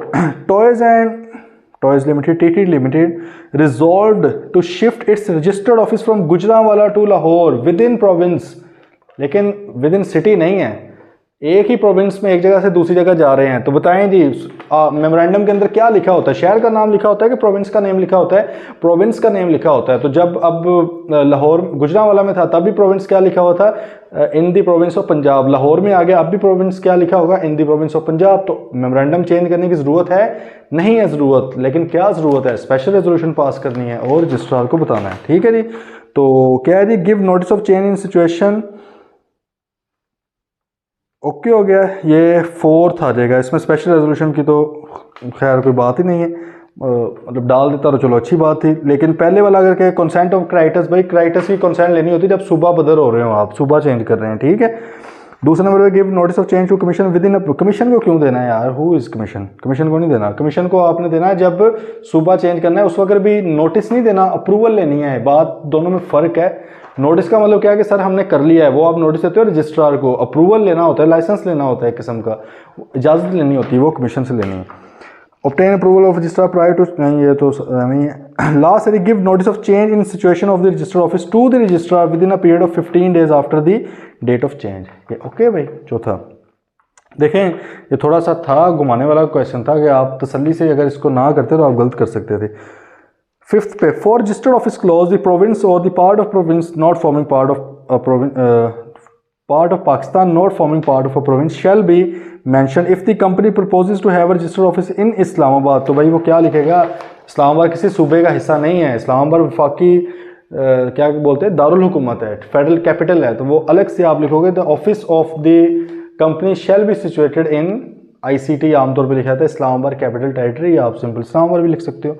[SPEAKER 1] toys limited TT limited resolved to shift its registered office from Gujranwala to Lahore within province, लेकिन विद इन सिटी नहीं है, एक ही प्रोविंस में एक जगह से दूसरी जगह जा रहे हैं। तो बताएं जी मेमोरेंडम के अंदर क्या लिखा होता है, शहर का नाम लिखा होता है कि प्रोविंस का नेम लिखा होता है, प्रोविंस का नेम लिखा होता है। तो जब अब लाहौर गुजरांवाला में था तब भी प्रोविंस क्या लिखा हुआ था, इन दी प्रोविंस ऑफ पंजाब। लाहौर में आ गया अब भी प्रोविंस क्या लिखा होगा, इन दी प्रोविंस ऑफ पंजाब। तो मेमोरेंडम चेंज करने की ज़रूरत है, नहीं है ज़रूरत, लेकिन क्या ज़रूरत है, स्पेशल रेजोल्यूशन पास करनी है और रजिस्ट्रार को बताना है, ठीक है जी। तो क्या है जी, give notice of change in situation, okay हो गया। ये 4th आ जाएगा, इसमें स्पेशल रेजोल्यूशन की तो खैर कोई बात ही नहीं है, मतलब डाल देता तो चलो अच्छी बात थी। लेकिन पहले वाला अगर कहे कंसेंट ऑफ क्राइटस, भाई क्राइटस की कंसेंट लेनी होती है जब सुबह बदर हो रहे हो, आप सुबह चेंज कर रहे हैं, ठीक है। दूसरे नंबर पे give notice of change to commission within, commission को क्यों देना है यार, हु इज कमीशन, कमीशन को नहीं देना। कमीशन को आपने देना है जब सुबह चेंज करना है, उस वक्त भी नोटिस नहीं देना, अप्रूवल लेनी है। बात दोनों में फ़र्क है। नोटिस का मतलब क्या है कि सर हमने कर लिया है, वो आप नोटिस देते हो रजिस्ट्रार को, अप्रूवल लेना होता है, लाइसेंस लेना होता है, एक किस्म का इजाज़त लेनी होती है, वो कमीशन से लेनी है। Obtain approval of registrar prior to, नहीं ये तो लास्ट है give notice of change in situation of the register office to the registrar within a period of 15 days after the date of change. ये okay भाई। चौथा देखें, ये थोड़ा सा था घुमाने वाला क्वेश्चन था कि आप तसल्ली से अगर इसको ना करते तो आप गलत कर सकते थे। फिफ्थ पे for registered office clause the province or the part of province not forming part of part of Pakistan not forming part of a province shall be mentioned if the company proposes to have a registered office in Islamabad। तो भाई वो क्या लिखेगा, इस्लामाबाद किसी सूबे का हिस्सा नहीं है, इस्लामाबाद वफाकी क्या बोलते हैं दारुल हुकूमत है, फेडरल कैपिटल है, तो वो अलग से आप लिखोगे the office of the company shall be situated in ICT, आमतौर पर लिखा था इस्लामाबाद कैपिटल टेरिटरी, आप सिंपल इस्लामाबाद भी लिख सकते हो।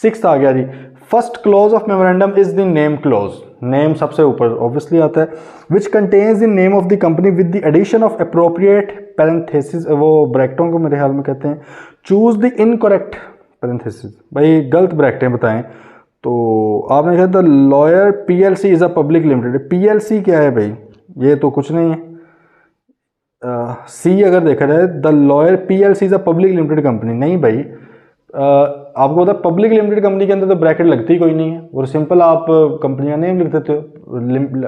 [SPEAKER 1] सिक्स आ गया जी, first clause of memorandum is the name clause, name सबसे ऊपर ऑब्वियसली आता है, which contains the name of the company with the addition of appropriate parenthesis, वो ब्रैकेटों को मेरे ख्याल में कहते हैं, चूज द इनकरेक्ट पैरेंथेसिस, भाई गलत ब्रैकेटें बताएं। तो आपने कहा the lawyer PLC is a public limited, PLC क्या है भाई, ये तो कुछ नहीं है। सी अगर देखा जाए the lawyer PLC is a public limited company, नहीं भाई आपको पता पब्लिक लिमिटेड कंपनी के अंदर तो ब्रैकेट लगती ही कोई नहीं है, और सिंपल आप कंपनी का नेम लिख देते हो,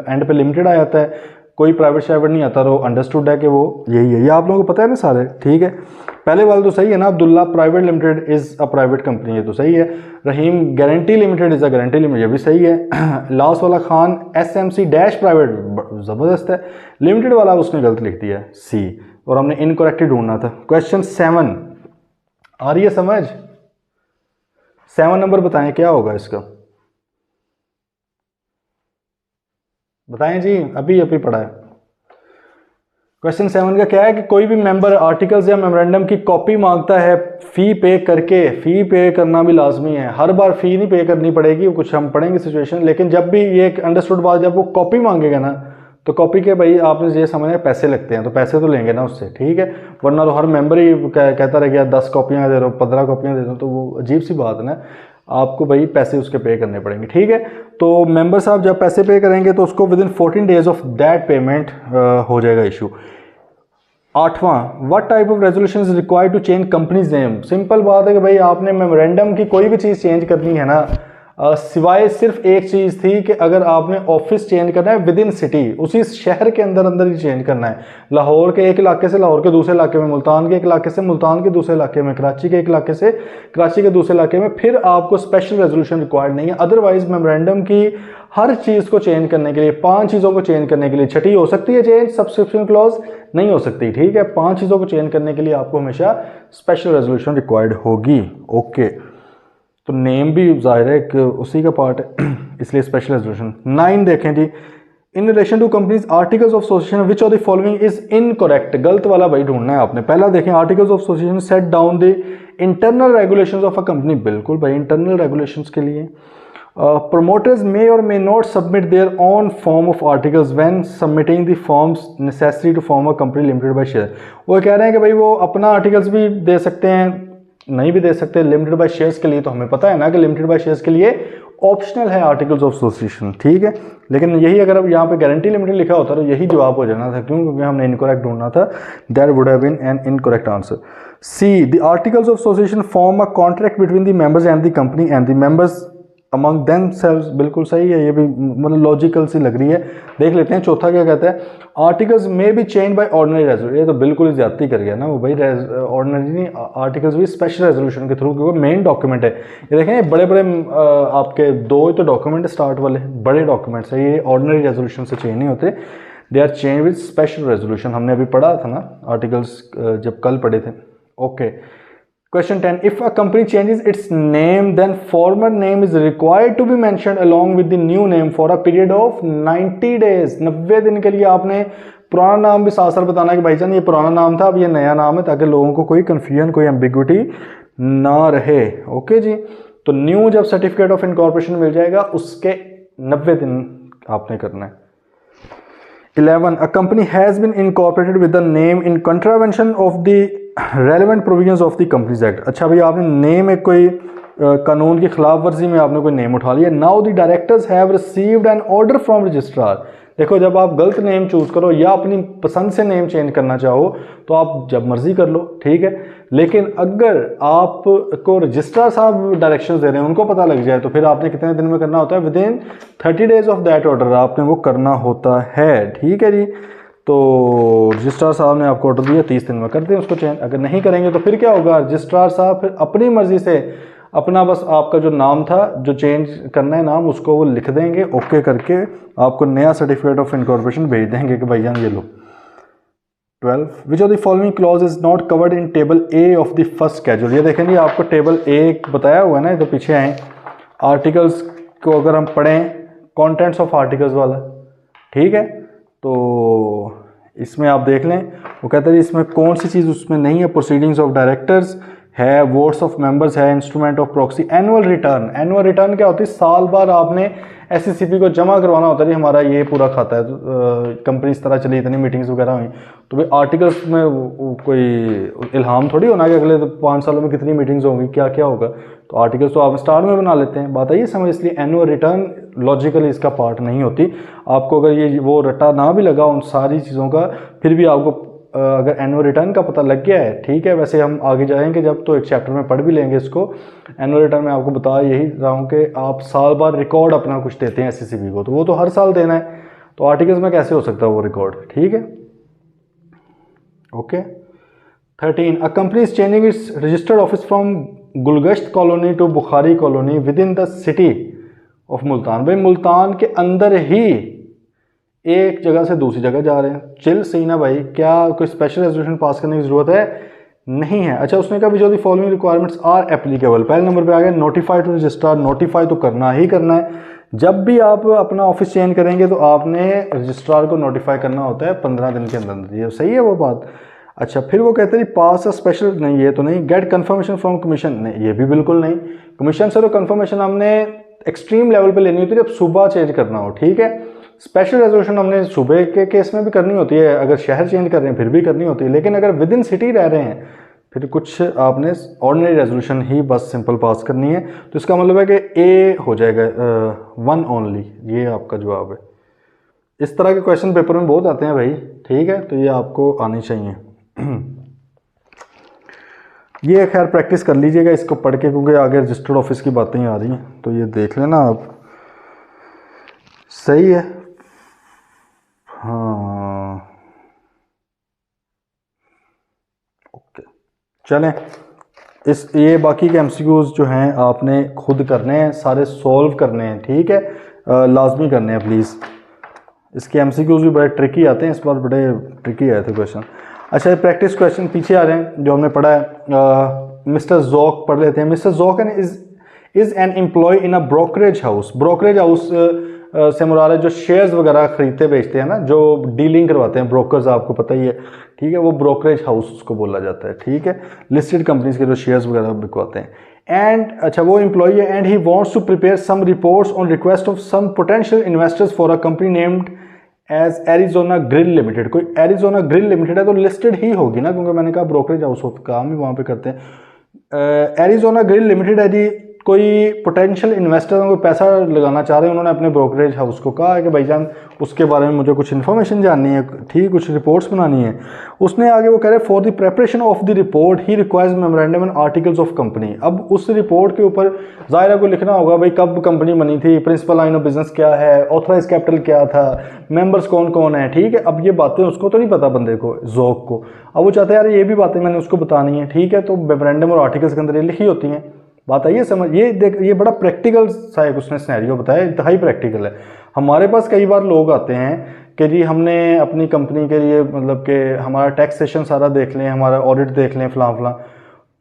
[SPEAKER 1] एंड पे लिमिटेड आ जाता है, कोई प्राइवेट शाइवेट नहीं आता, तो अंडरस्टूड है कि वो यही है, ये आप लोगों को पता है ना सारे, ठीक है। पहले वाला तो सही है ना, Abdullah private limited is a private company, ये तो सही है। Rahim guarantee limited is a guarantee limited, ये भी सही है। लास्ट वाला खान SMC डैश प्राइवेट, ज़बरदस्त है। लिमिटेड वाला उसने गलत लिख दिया है C, और हमने इनकरेक्ट ढूंढना था। क्वेश्चन 7 आ रही है समझ, 7 नंबर बताएं क्या होगा इसका, बताएं जी, अभी पढ़ा है। क्वेश्चन 7 का क्या है कि कोई भी मेंबर आर्टिकल्स या मेमोरेंडम की कॉपी मांगता है फ़ी पे करके, फ़ी पे करना भी लाजमी है, हर बार फ़ी नहीं पे करनी पड़ेगी, कुछ हम पढ़ेंगे सिचुएशन, लेकिन जब भी ये अंडरस्टूड बात, जब वो कॉपी मांगेगा ना, तो कॉपी के भाई आपने ये समझना है पैसे लगते हैं, तो पैसे तो लेंगे ना उससे, ठीक है, वरना तो हर मेंबर ही कहता रह गया 10 कॉपियाँ दे दो, 15 कॉपियाँ दे दो, तो वो अजीब सी बात है ना, आपको भाई पैसे उसके पे करने पड़ेंगे, ठीक है। तो मेंबर साहब जब पैसे पे करेंगे तो उसको within 14 days of that payment हो जाएगा इशू। 8वां, what type of resolution is required to change company's name, simple बात है कि भाई आपने मेमोरेंडम की कोई भी चीज़ चेंज करनी है ना, सिवाय सिर्फ एक चीज़ थी कि अगर आपने ऑफिस चेंज करना है विद इन सिटी, उसी शहर के अंदर ही चेंज करना है, लाहौर के एक इलाके से लाहौर के दूसरे इलाके में, मुल्तान के एक इलाके से मुल्तान के दूसरे इलाके में, कराची के एक इलाके से कराची के दूसरे इलाके में, फिर आपको स्पेशल रेजोल्यूशन रिक्वायर्ड नहीं है। अदरवाइज मेमोरेंडम की हर चीज़ को चेंज करने के लिए, 5 चीज़ों को चेंज करने के लिए, छठी हो सकती है चेंज, सब्सक्रिप्शन क्लॉज नहीं हो सकती, ठीक है। 5 चीज़ों को चेंज करने के लिए आपको हमेशा स्पेशल रेजोल्यूशन रिक्वायर्ड होगी, ओके। तो नेम भी जाहिर है कि उसी का पार्ट है, इसलिए स्पेशल रेजोल्यूशन। 9 देखें जी, in relation to company's articles of association which of the following is incorrect, गलत वाला भाई ढूंढना है आपने। पहला देखें, articles of association set down the internal regulations of a company, बिल्कुल भाई इंटरनल रेगुलेशंस के लिए। promoters may or may not submit their own form of articles when submitting the forms necessary to form a company limited by share, वो कह रहे हैं कि भाई वो अपना आर्टिकल्स भी दे सकते हैं, नहीं भी दे सकते, लिमिटेड बाय शेयर्स के लिए तो हमें पता है ना कि लिमिटेड बाय शेयर्स के लिए ऑप्शनल है आर्टिकल्स ऑफ एसोसिएशन, ठीक है। लेकिन यही अगर अब यहाँ पे गारंटी लिमिटेड लिखा होता तो यही जवाब हो जाना था, क्यों, क्योंकि हमने इनकरेक्ट ढूंढना था, that would have been an incorrect answer. C, the articles of association form a contract between the members and the company and the members among themselves, बिल्कुल सही है, ये भी मतलब लॉजिकल सी लग रही है। देख लेते हैं चौथा क्या कहता है, आर्टिकल्स में भी चेंज बाय ऑर्डिनरी रेजोल्यूशन, ये तो बिल्कुल ही ज्यादती कर गया ना वो भाई, ऑर्डिनरी नहीं, आर्टिकल्स भी स्पेशल रेजोल्यूशन के थ्रू, क्योंकि मेन डॉक्यूमेंट है ये। देखें ये बड़े बड़े आपके 2 ही तो डॉक्यूमेंट स्टार्ट वाले बड़े डॉक्यूमेंट्स है, ये ऑर्डिनरी रेजोल्यूशन से चेंज नहीं होते, they are change with special resolution, हमने अभी पढ़ा था ना आर्टिकल्स जब कल पढ़े थे, okay. Question 10, if a company changes its name then former name is required to be mentioned along with the new name for a period of 90 days, 90 दिन के लिए आपने पुराना नाम भी साथ साथ बताना है कि भाईजान ये पुराना नाम था, अब ये नया नाम है, ताकि लोगों को कोई कन्फ्यूजन, कोई एम्बिग्विटी ना रहे, ओके जी। तो न्यू जब सर्टिफिकेट ऑफ इनकॉर्पोरेशन मिल जाएगा उसके 90 दिन आपने करना है। 11, a company has been incorporated with the name in contravention of the relevant provisions of the Companies Act, अच्छा भाई आपने नेम एक कोई कानून की खिलाफ वर्जी में आपने कोई नेम उठा लिया। Now the directors have received an order from registrar, देखो जब आप गलत नेम चूज करो या अपनी पसंद से नेम चेंज करना चाहो तो आप जब मर्जी कर लो, ठीक है, लेकिन अगर आपको रजिस्ट्रार साहब डायरेक्शंस दे रहे हैं, उनको पता लग जाए, तो फिर आपने कितने दिन में करना होता है? Within 30 days of that order आपने वो करना होता है। ठीक है जी। तो रजिस्ट्रार साहब ने आपको ऑर्डर दिया, 30 दिन में कर दें उसको चेंज। अगर नहीं करेंगे तो फिर क्या होगा? रजिस्ट्रार साहब फिर अपनी मर्जी से अपना बस आपका जो नाम था, जो चेंज करना है नाम, उसको वो लिख देंगे, ओके करके आपको नया सर्टिफिकेट ऑफ इनकॉर्पोरेशन भेज देंगे कि भाईजान ये लो। 12 विच of the following clause is not covered in table A of the first schedule. ये देखें जी, आपको टेबल ए बताया हुआ है ना, तो पीछे आए आर्टिकल्स को अगर हम पढ़ें, कॉन्टेंट्स ऑफ आर्टिकल्स वाला, ठीक है, तो इसमें आप देख लें, वो कहते हैं इसमें कौन सी चीज़ उसमें नहीं है। प्रोसीडिंग्स ऑफ डायरेक्टर्स है, वोट्स ऑफ मेंबर्स है, instrument of proxy, annual return. Annual return क्या होती है? साल बार आपने एससीसीपी को जमा करवाना होता है जी, हमारा ये पूरा खाता है, कंपनी इस तरह चली, इतनी मीटिंग्स वगैरह हुई, तो भाई आर्टिकल्स में कोई इल्हाम थोड़ी होना कि अगले 5 सालों में कितनी मीटिंग्स होंगी, क्या क्या होगा, तो आर्टिकल्स तो आप स्टार्ट में बना लेते हैं। बात है ये समझ, इसलिए एनुअल रिटर्न लॉजिकली इसका पार्ट नहीं होती। आपको अगर ये वो रट्टा ना भी लगा उन सारी चीज़ों का, फिर भी आपको अगर एनुअल रिटर्न का पता लग गया है, ठीक है, वैसे हम आगे जाएंगे जब, तो एक चैप्टर में पढ़ भी लेंगे इसको। एनुअल रिटर्न में आपको बता यही रहा हूँ कि आप साल बाद रिकॉर्ड अपना कुछ देते हैं एससीसीबी को, तो वो तो हर साल देना है, तो आर्टिकल्स में कैसे हो सकता है वो रिकॉर्ड? ठीक है, okay. 13 a company is changing its registered office from Gulgasht colony to Bukhari colony within the city of Multan. भाई मुल्तान के अंदर ही एक जगह से दूसरी जगह जा रहे हैं, चिल सही ना भाई, क्या कोई स्पेशल रेजोल्यूशन पास करने की जरूरत है? नहीं है। अच्छा, उसने कहा जो the following requirements are applicable, पहले नंबर पे आ गया नोटिफाई टू रजिस्ट्रार। नोटिफाई तो करना ही करना है, जब भी आप अपना ऑफिस चेंज करेंगे तो आपने रजिस्ट्रार को नोटिफाई करना होता है 15 दिन के अंदर। ये सही है वो बात। अच्छा, फिर वो कहते हैं पास अ स्पेशल, नहीं ये तो नहीं। गेट कंफर्मेशन फ्रॉम कमीशन, नहीं ये भी बिल्कुल नहीं। कमीशन से तो कंफर्मेशन हमने एक्सट्रीम लेवल पे लेनी होती है जब सुबह चेंज करना हो, ठीक है। स्पेशल रेजोल्यूशन हमने सुबह के केस में भी करनी होती है, अगर शहर चेंज कर रहे हैं फिर भी करनी होती है, लेकिन अगर विद इन सिटी रह रहे हैं फिर कुछ आपने ऑर्डिनरी रेजोल्यूशन ही बस सिंपल पास करनी है। तो इसका मतलब है कि ए हो जाएगा 1 ओनली, ये आपका जवाब है। इस तरह के क्वेश्चन पेपर में बहुत आते हैं भाई, ठीक है, तो ये आपको आनी चाहिए। ये खैर प्रैक्टिस कर लीजिएगा इसको पढ़ के, क्योंकि आगे रजिस्टर्ड ऑफिस की बातें ही आ रही हैं, तो ये देख लेना आप। सही है, हाँ, ओके। चलें, ये बाकी के एमसीक्यूज जो हैं आपने खुद करने हैं, सारे सॉल्व करने हैं, ठीक है, लाजमी करने हैं प्लीज़। इसके एमसीक्यूज भी बड़े ट्रिकी आते हैं, इस बार बड़े ट्रिकी आए थे क्वेश्चन। अच्छा, प्रैक्टिस क्वेश्चन पीछे आ रहे हैं जो हमने पढ़ा है। मिस्टर जोक पढ़ लेते हैं। Mr Joke is an employ in a brokerage house. Brokerage house से मुराद है जो शेयर्स वगैरह खरीदते बेचते हैं ना, जो डीलिंग करवाते हैं, ब्रोकर्स, आपको पता ही है, ठीक है, वो ब्रोकरेज हाउस उसको बोला जाता है, ठीक है, लिस्टेड कंपनीज के जो शेयर्स वगैरह बिकवाते हैं। एंड अच्छा, वो एम्प्लॉय है and he wants to prepare some reports on request of some potential investors for a company named as Arizona Grill Limited. कोई एरिजोना ग्रिल लिमिटेड है तो लिस्टेड ही होगी ना, क्योंकि मैंने कहा ब्रोकरेज हाउस काम ही वहाँ पे करते हैं। एरिजोना ग्रिल लिमिटेड है जी, कोई पोटेंशियल इन्वेस्टर को पैसा लगाना चाह रहे हैं, उन्होंने अपने ब्रोकरेज हाउस को कहा है कि भाईजान उसके बारे में मुझे कुछ इन्फॉर्मेशन जाननी है, ठीक, कुछ रिपोर्ट्स बनानी है। उसने आगे वो कह रहे for the preparation of the report he requires memorandum and articles of company. अब उस रिपोर्ट के ऊपर ज़ाहिरा को लिखना होगा भाई कब कंपनी बनी थी, प्रिंसिपल लाइन ऑफ बिजनेस क्या है, ऑथराइज कैपिटल क्या था, मेंबर्स कौन कौन है, ठीक है। अब ये बातें उसको तो नहीं पता बंदे को, जोक को, अब वो चाहते हैं यार ये भी बातें मैंने उसको बतानी है, ठीक है, तो मेमोरेंडम और आर्टिकल्स के अंदर ये लिखी होती हैं। बात आइए समझ, ये देख, ये बड़ा प्रैक्टिकल सा एक उसने सिनेरियो बताया, इंतहाई प्रैक्टिकल है। हमारे पास कई बार लोग आते हैं कि जी हमने अपनी कंपनी के लिए मतलब कि हमारा टैक्सेशन सारा देख लें, हमारा ऑडिट देख लें, फलां फलां,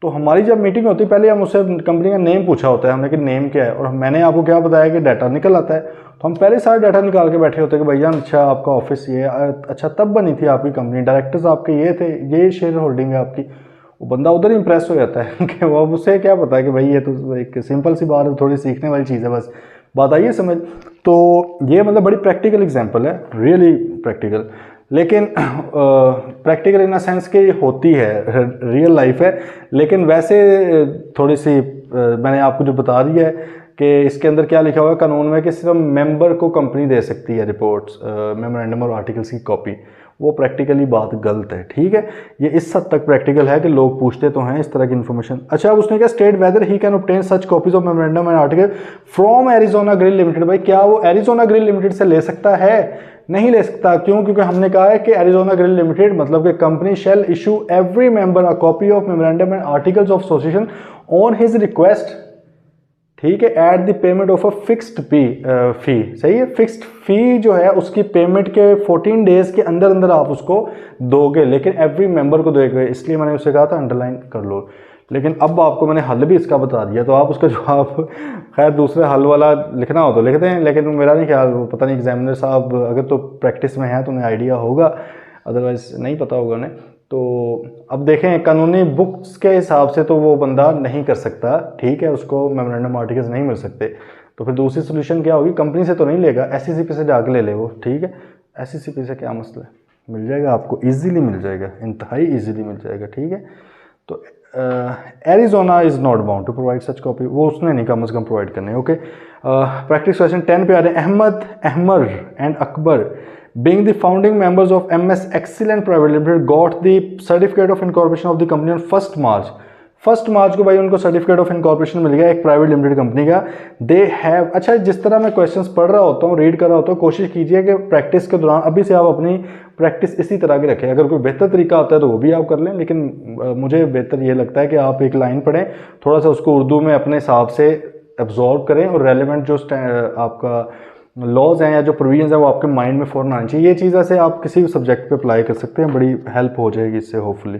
[SPEAKER 1] तो हमारी जब मीटिंग होती है पहले हम उससे कंपनी का नेम पूछा होता है हमने कि नेम क्या है, और मैंने आपको क्या बताया कि डाटा निकल आता है, तो हम पहले सारा डाटा निकाल के बैठे होते हैं कि भैया अच्छा आपका ऑफिस ये, अच्छा तब बनी थी आपकी कंपनी, डायरेक्टर्स आपके ये थे, ये शेयर होल्डिंग है आपकी। वो बंदा उधर ही इंप्रेस हो जाता है कि वो उसे क्या पता है कि भाई ये तो एक सिंपल सी बात है, थोड़ी सीखने वाली चीज़ है बस, बात आइए समझ। तो ये मतलब बड़ी प्रैक्टिकल एग्जांपल है, रियली प्रैक्टिकल, लेकिन प्रैक्टिकल इन अ सेंस कि होती है, रियल लाइफ है, लेकिन वैसे थोड़ी सी मैंने आपको जो बता दिया है कि इसके अंदर क्या लिखा हुआ है कानून में कि सिर्फ मेंबर को कंपनी दे सकती है रिपोर्ट्स, मेमोरेंडम और आर्टिकल्स की कॉपी, वो प्रैक्टिकली बात गलत है, ठीक है। ये इस हद तक प्रैक्टिकल है कि लोग पूछते तो हैं इस तरह की इन्फॉर्मेशन। अच्छा, अब उसने क्या state whether he can obtain such copies of memorandum and article from Arizona Grill limited. भाई क्या वो एरिजोना ग्रिल लिमिटेड से ले सकता है? नहीं ले सकता। क्यों? क्योंकि हमने कहा है कि एरिजोना ग्रिल लिमिटेड मतलब कि company shall issue every member a copy of memorandum and articles of association on his request, ठीक है, at the payment of a fixed fee. सही है, फिक्स्ड फी जो है उसकी पेमेंट के 14 डेज के अंदर अंदर आप उसको दोगे, लेकिन एवरी मेंबर को दोगे। इसलिए मैंने उससे कहा था अंडरलाइन कर लो। लेकिन अब आपको मैंने हल भी इसका बता दिया, तो आप उसका जवाब खैर दूसरे हल वाला लिखना हो तो लिखते हैं, लेकिन मेरा नहीं ख्याल, पता नहीं एग्जामिनर साहब अगर तो प्रैक्टिस में है तो उन्हें आइडिया होगा, अदरवाइज नहीं पता होगा उन्हें। तो अब देखें, कानूनी बुक्स के हिसाब से तो वो बंदा नहीं कर सकता, ठीक है, उसको मेमोरेंडम आर्टिकल्स नहीं मिल सकते। तो फिर दूसरी सोल्यूशन क्या होगी? कंपनी से तो नहीं लेगा, एससीसीपी से जाके ले ले वो, ठीक है। एससीसीपी से क्या मसला है, मिल जाएगा आपको, इजीली मिल जाएगा, इंतहाई इजीली मिल जाएगा, ठीक है। तो Arizona is not bound to provide such copy, वो उसने नहीं कम से कम प्रोवाइड करने, ओके। प्रैक्टिस क्वेश्चन 10 पे आ रहे हैं। Ahmad, Ahmar and Akbar being the founding members of MS Excellent Private Limited got the certificate of incorporation of the company on 1st March। 1st मार्च को भाई उनको सर्टिफिकेट ऑफ इनकॉर्पोरेशन मिल गया एक प्राइवेट लिमिटेड कंपनी का। दे हैव, अच्छा जिस तरह मैं क्वेश्चंस पढ़ रहा होता हूँ, रीड कर रहा होता हूँ, कोशिश कीजिए कि प्रैक्टिस के दौरान अभी से आप अपनी प्रैक्टिस इसी तरह की रखें। अगर कोई बेहतर तरीका होता है तो वो भी आप कर लें, लेकिन मुझे बेहतर ये लगता है कि आप एक लाइन पढ़ें, थोड़ा सा उसको उर्दू में अपने हिसाब से एब्जॉर्व करें और रेलिवेंट जो आपका लॉज हैं या जो प्रोविजंस हैं वो आपके माइंड में फ़ौरन आनी चाहिए। ये चीज़ ऐसे आप किसी भी सब्जेक्ट पे अप्लाई कर सकते हैं, बड़ी हेल्प हो जाएगी इससे होपफुली।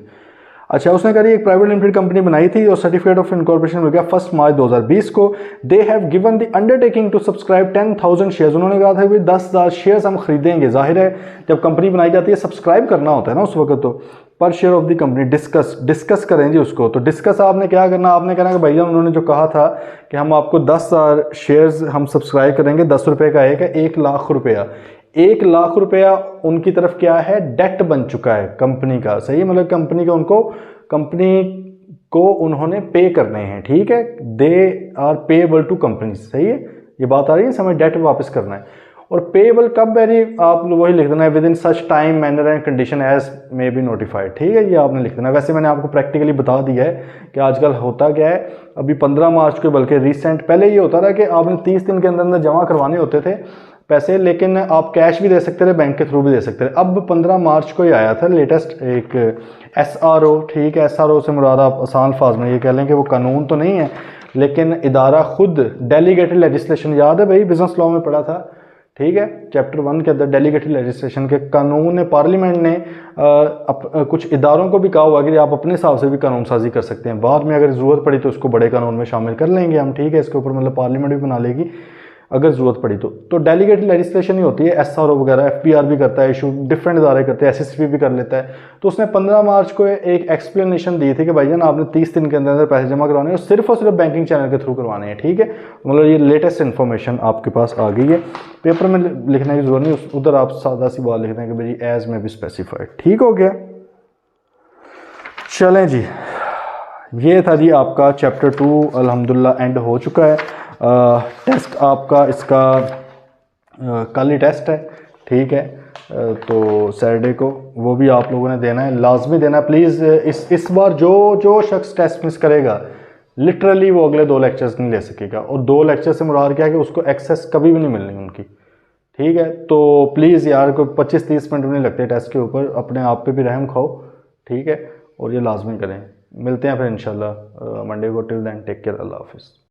[SPEAKER 1] अच्छा, उसने करी एक प्राइवेट लिमिटेड कंपनी बनाई थी और सर्टिफिकेट ऑफ इनकॉर्पोरेशन मिल गया 1 मार्च 2020 को। They have given the undertaking to subscribe 10,000 shares. उन्होंने कहा था कि 10,000 शेयर्स हम खरीदेंगे। जाहिर है जब कंपनी बनाई जाती है सब्सक्राइब करना होता है ना उस वक्त, तो पर share of the company discuss करेंगे उसको। तो डिस्कस आपने क्या करना, आपने कहना कि भैया उन्होंने जो कहा था कि हम आपको 10,000 शेयर्स हम सब्सक्राइब करेंगे, 10 रुपये का एक है, 1 लाख रुपया, 1 लाख रुपया उनकी तरफ क्या है, डेट बन चुका है कंपनी का। सही है, मतलब कंपनी को उन्होंने पे करने हैं, ठीक है, they are payable to company. सही है, ये बात आ रही है समय, डेट वापस करना है। और पेएबल कब वेरी, आप वही लिख देना है, within such time manner and condition as may be notified, ठीक है, ये आपने लिख देना। वैसे मैंने आपको प्रैक्टिकली बता दिया है कि आजकल होता क्या है, अभी 15 मार्च को, बल्कि रिसेंट पहले ये होता था कि आपने 30 दिन के अंदर अंदर जमा करवाने होते थे पैसे, लेकिन आप कैश भी दे सकते थे, बैंक के थ्रू भी दे सकते थे। अब 15 मार्च को ही आया था लेटेस्ट एक SRO, ठीक है, SRO से मुराद आप आसान अल्फाज में ये कह लें कि वो कानून तो नहीं है, लेकिन इदारा खुद डेलीगेटेड लेजिस्लेशन, याद है भाई बिजनेस लॉ में पढ़ा था, ठीक है, चैप्टर 1 के अंदर डेलीगेटेड लेजिस्लेशन के कानून ने, पार्लियामेंट ने कुछ इदारों को भी कहा हुआ कि आप अपने हिसाब से भी कानून साजी कर सकते हैं, बाद में अगर ज़रूरत पड़ी तो उसको बड़े कानून में शामिल कर लेंगे हम, ठीक है, इसके ऊपर मतलब पार्लियामेंट भी बना लेगी अगर ज़रूरत पड़ी तो डेलीगेटेड लेजिस्लेशन ही होती है। SRO वगैरह FPR भी करता है इशू, डिफरेंट इदारे करते हैं, SSP भी कर लेता है। तो उसने 15 मार्च को एक एक्सप्लेनेशन दी थी कि भाईजान आपने 30 दिन के अंदर अंदर पैसे जमा करवाने हैं और सिर्फ बैंकिंग चैनल के थ्रू करवाने हैं, ठीक है। मतलब ये लेटेस्ट इन्फॉर्मेशन आपके पास आ गई है, पेपर में लिखने की जरूरत नहीं, उधर आप सादा सी बात लिख दें कि भाई एज में भी स्पेसिफाइड, ठीक हो गया। चलें जी, ये था जी आपका चैप्टर 2 अल्हम्दुलिल्लाह एंड हो चुका है। टेस्ट आपका इसका कल ही टेस्ट है, ठीक है, तो सैटरडे को वो भी आप लोगों ने देना है, लाजमी देना है प्लीज़। इस बार जो शख्स टेस्ट मिस करेगा लिटरली वो अगले 2 लेक्चर्स नहीं ले सकेगा, और 2 लेक्चर से मुराद क्या है कि उसको एक्सेस कभी भी नहीं मिलनी उनकी, ठीक है। तो प्लीज़ यार, कोई 25-30 मिनट भी नहीं लगते टेस्ट के ऊपर, अपने आप पे भी रहम खाओ, ठीक है, और ये लाजमी करें। मिलते हैं फिर इंशाल्लाह मंडे को। टिल देन टेक केयर, अल्लाह हाफिज़।